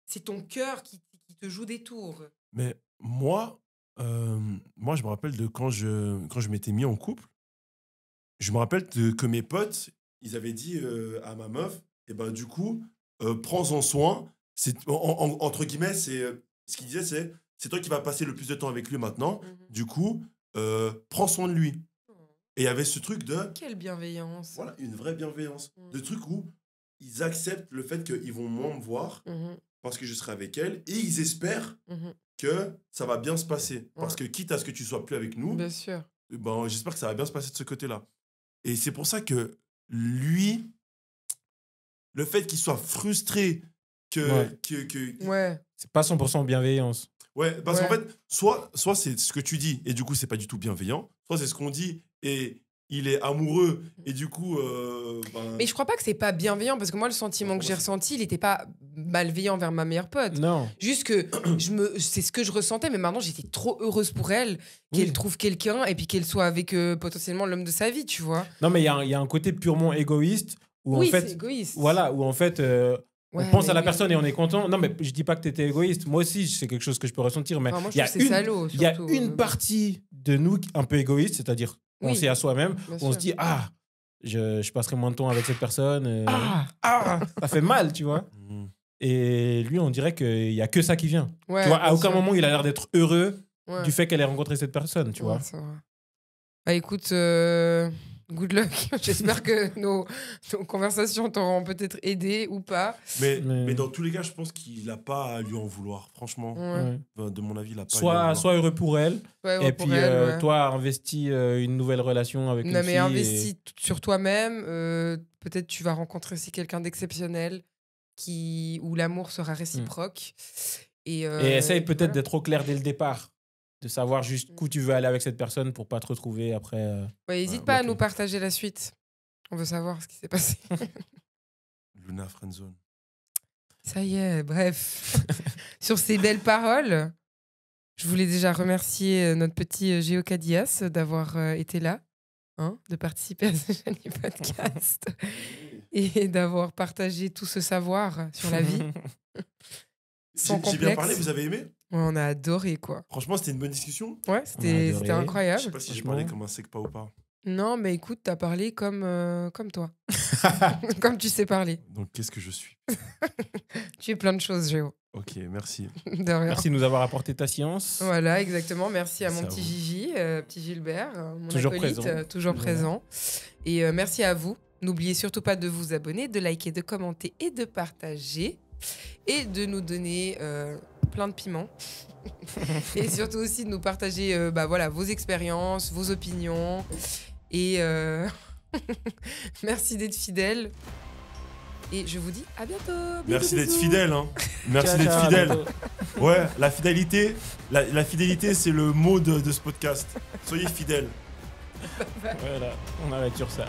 c'est ton cœur qui te joue des tours.
Mais moi, je me rappelle de quand je m'étais mis en couple, je me rappelle que mes potes, ils avaient dit à ma meuf, et ben du coup, prends-en soin. Entre guillemets, ce qu'ils disaient, c'est toi qui vas passer le plus de temps avec lui maintenant. Du coup, prends soin de lui. Et il y avait ce truc de...
Quelle bienveillance.
Voilà, une vraie bienveillance. De truc où ils acceptent le fait qu'ils vont moins me voir parce que je serai avec elle et ils espèrent que ça va bien se passer. Parce que quitte à ce que tu sois plus avec nous,
bien sûr.
Ben, j'espère que ça va bien se passer de ce côté-là. Et c'est pour ça que lui, le fait qu'il soit frustré
c'est pas 100% bienveillance.
Ouais, parce qu'en fait, soit c'est ce que tu dis et du coup, c'est pas du tout bienveillant, soit c'est ce qu'on dit et il est amoureux et du coup...
Mais je crois pas que c'est pas bienveillant parce que moi, le sentiment que j'ai ressenti, il était pas malveillant vers ma meilleure pote.
Non.
Juste que c'est ce que je ressentais, mais maintenant, j'étais trop heureuse pour elle qu'elle trouve quelqu'un et puis qu'elle soit avec potentiellement l'homme de sa vie, tu vois.
Non, mais il y a un côté purement égoïste où en fait...
c'est égoïste.
Voilà, où en fait... on pense à la personne et on est content. Non, mais je dis pas que tu étais égoïste. Moi aussi, c'est quelque chose que je peux ressentir. Mais
moi,
il y a une
partie
partie de nous un peu égoïste, c'est-à-dire penser à soi-même. On se dit, je passerai moins de temps avec cette personne. Ça fait mal, tu vois. Et lui, on dirait qu'il y a que ça qui vient.
Ouais,
tu vois, à aucun moment, il a l'air d'être heureux du fait qu'elle ait rencontré cette personne, tu vois.
C'est vrai. Bah écoute... good luck. J'espère que nos conversations t'auront peut-être aidé ou pas.
Mais dans tous les cas, je pense qu'il n'a pas à lui en vouloir. Franchement, de mon avis, il n'a pas à lui en vouloir.
Sois heureux pour elle.
Et puis,
toi, investis une nouvelle relation avec une fille.
Mais investis sur toi-même. Peut-être tu vas rencontrer aussi quelqu'un d'exceptionnel où l'amour sera réciproque. Et
essaye peut-être d'être au clair dès le départ. De savoir jusqu'où tu veux aller avec cette personne pour pas te retrouver après.
N'hésite pas à nous partager la suite. On veut savoir ce qui s'est passé.
Luna Friendzone.
Ça y est, bref. Sur ces belles paroles, je voulais déjà remercier notre petit Géo Cadias d'avoir été là, de participer à ce joli podcast et d'avoir partagé tout ce savoir sur la vie. Sans complexe.
J'ai bien parlé, vous avez aimé ?
Ouais, on a adoré, quoi.
Franchement, c'était une bonne discussion.
Ouais, c'était incroyable.
Je sais pas si j'ai parlé comme un secpa ou pas.
Non, mais écoute, t'as parlé comme toi. Comme tu sais parler.
Donc, qu'est-ce que je suis ?
Tu es plein de choses, Géo.
Ok, merci.
De rien.
Merci de nous avoir apporté ta science.
Voilà, exactement. Merci à mon petit Gigi, petit Gilbert, mon acolyte, toujours présent. Et merci à vous. N'oubliez surtout pas de vous abonner, de liker, de commenter et de partager. Et de nous donner plein de piments. Et surtout aussi de nous partager vos expériences, vos opinions. Et merci d'être fidèles. Et je vous dis à bientôt.
Merci d'être fidèle. Merci d'être fidèle. Ouais, la fidélité, la fidélité, c'est le mot de ce podcast. Soyez fidèles.
Voilà, on arrête sur ça.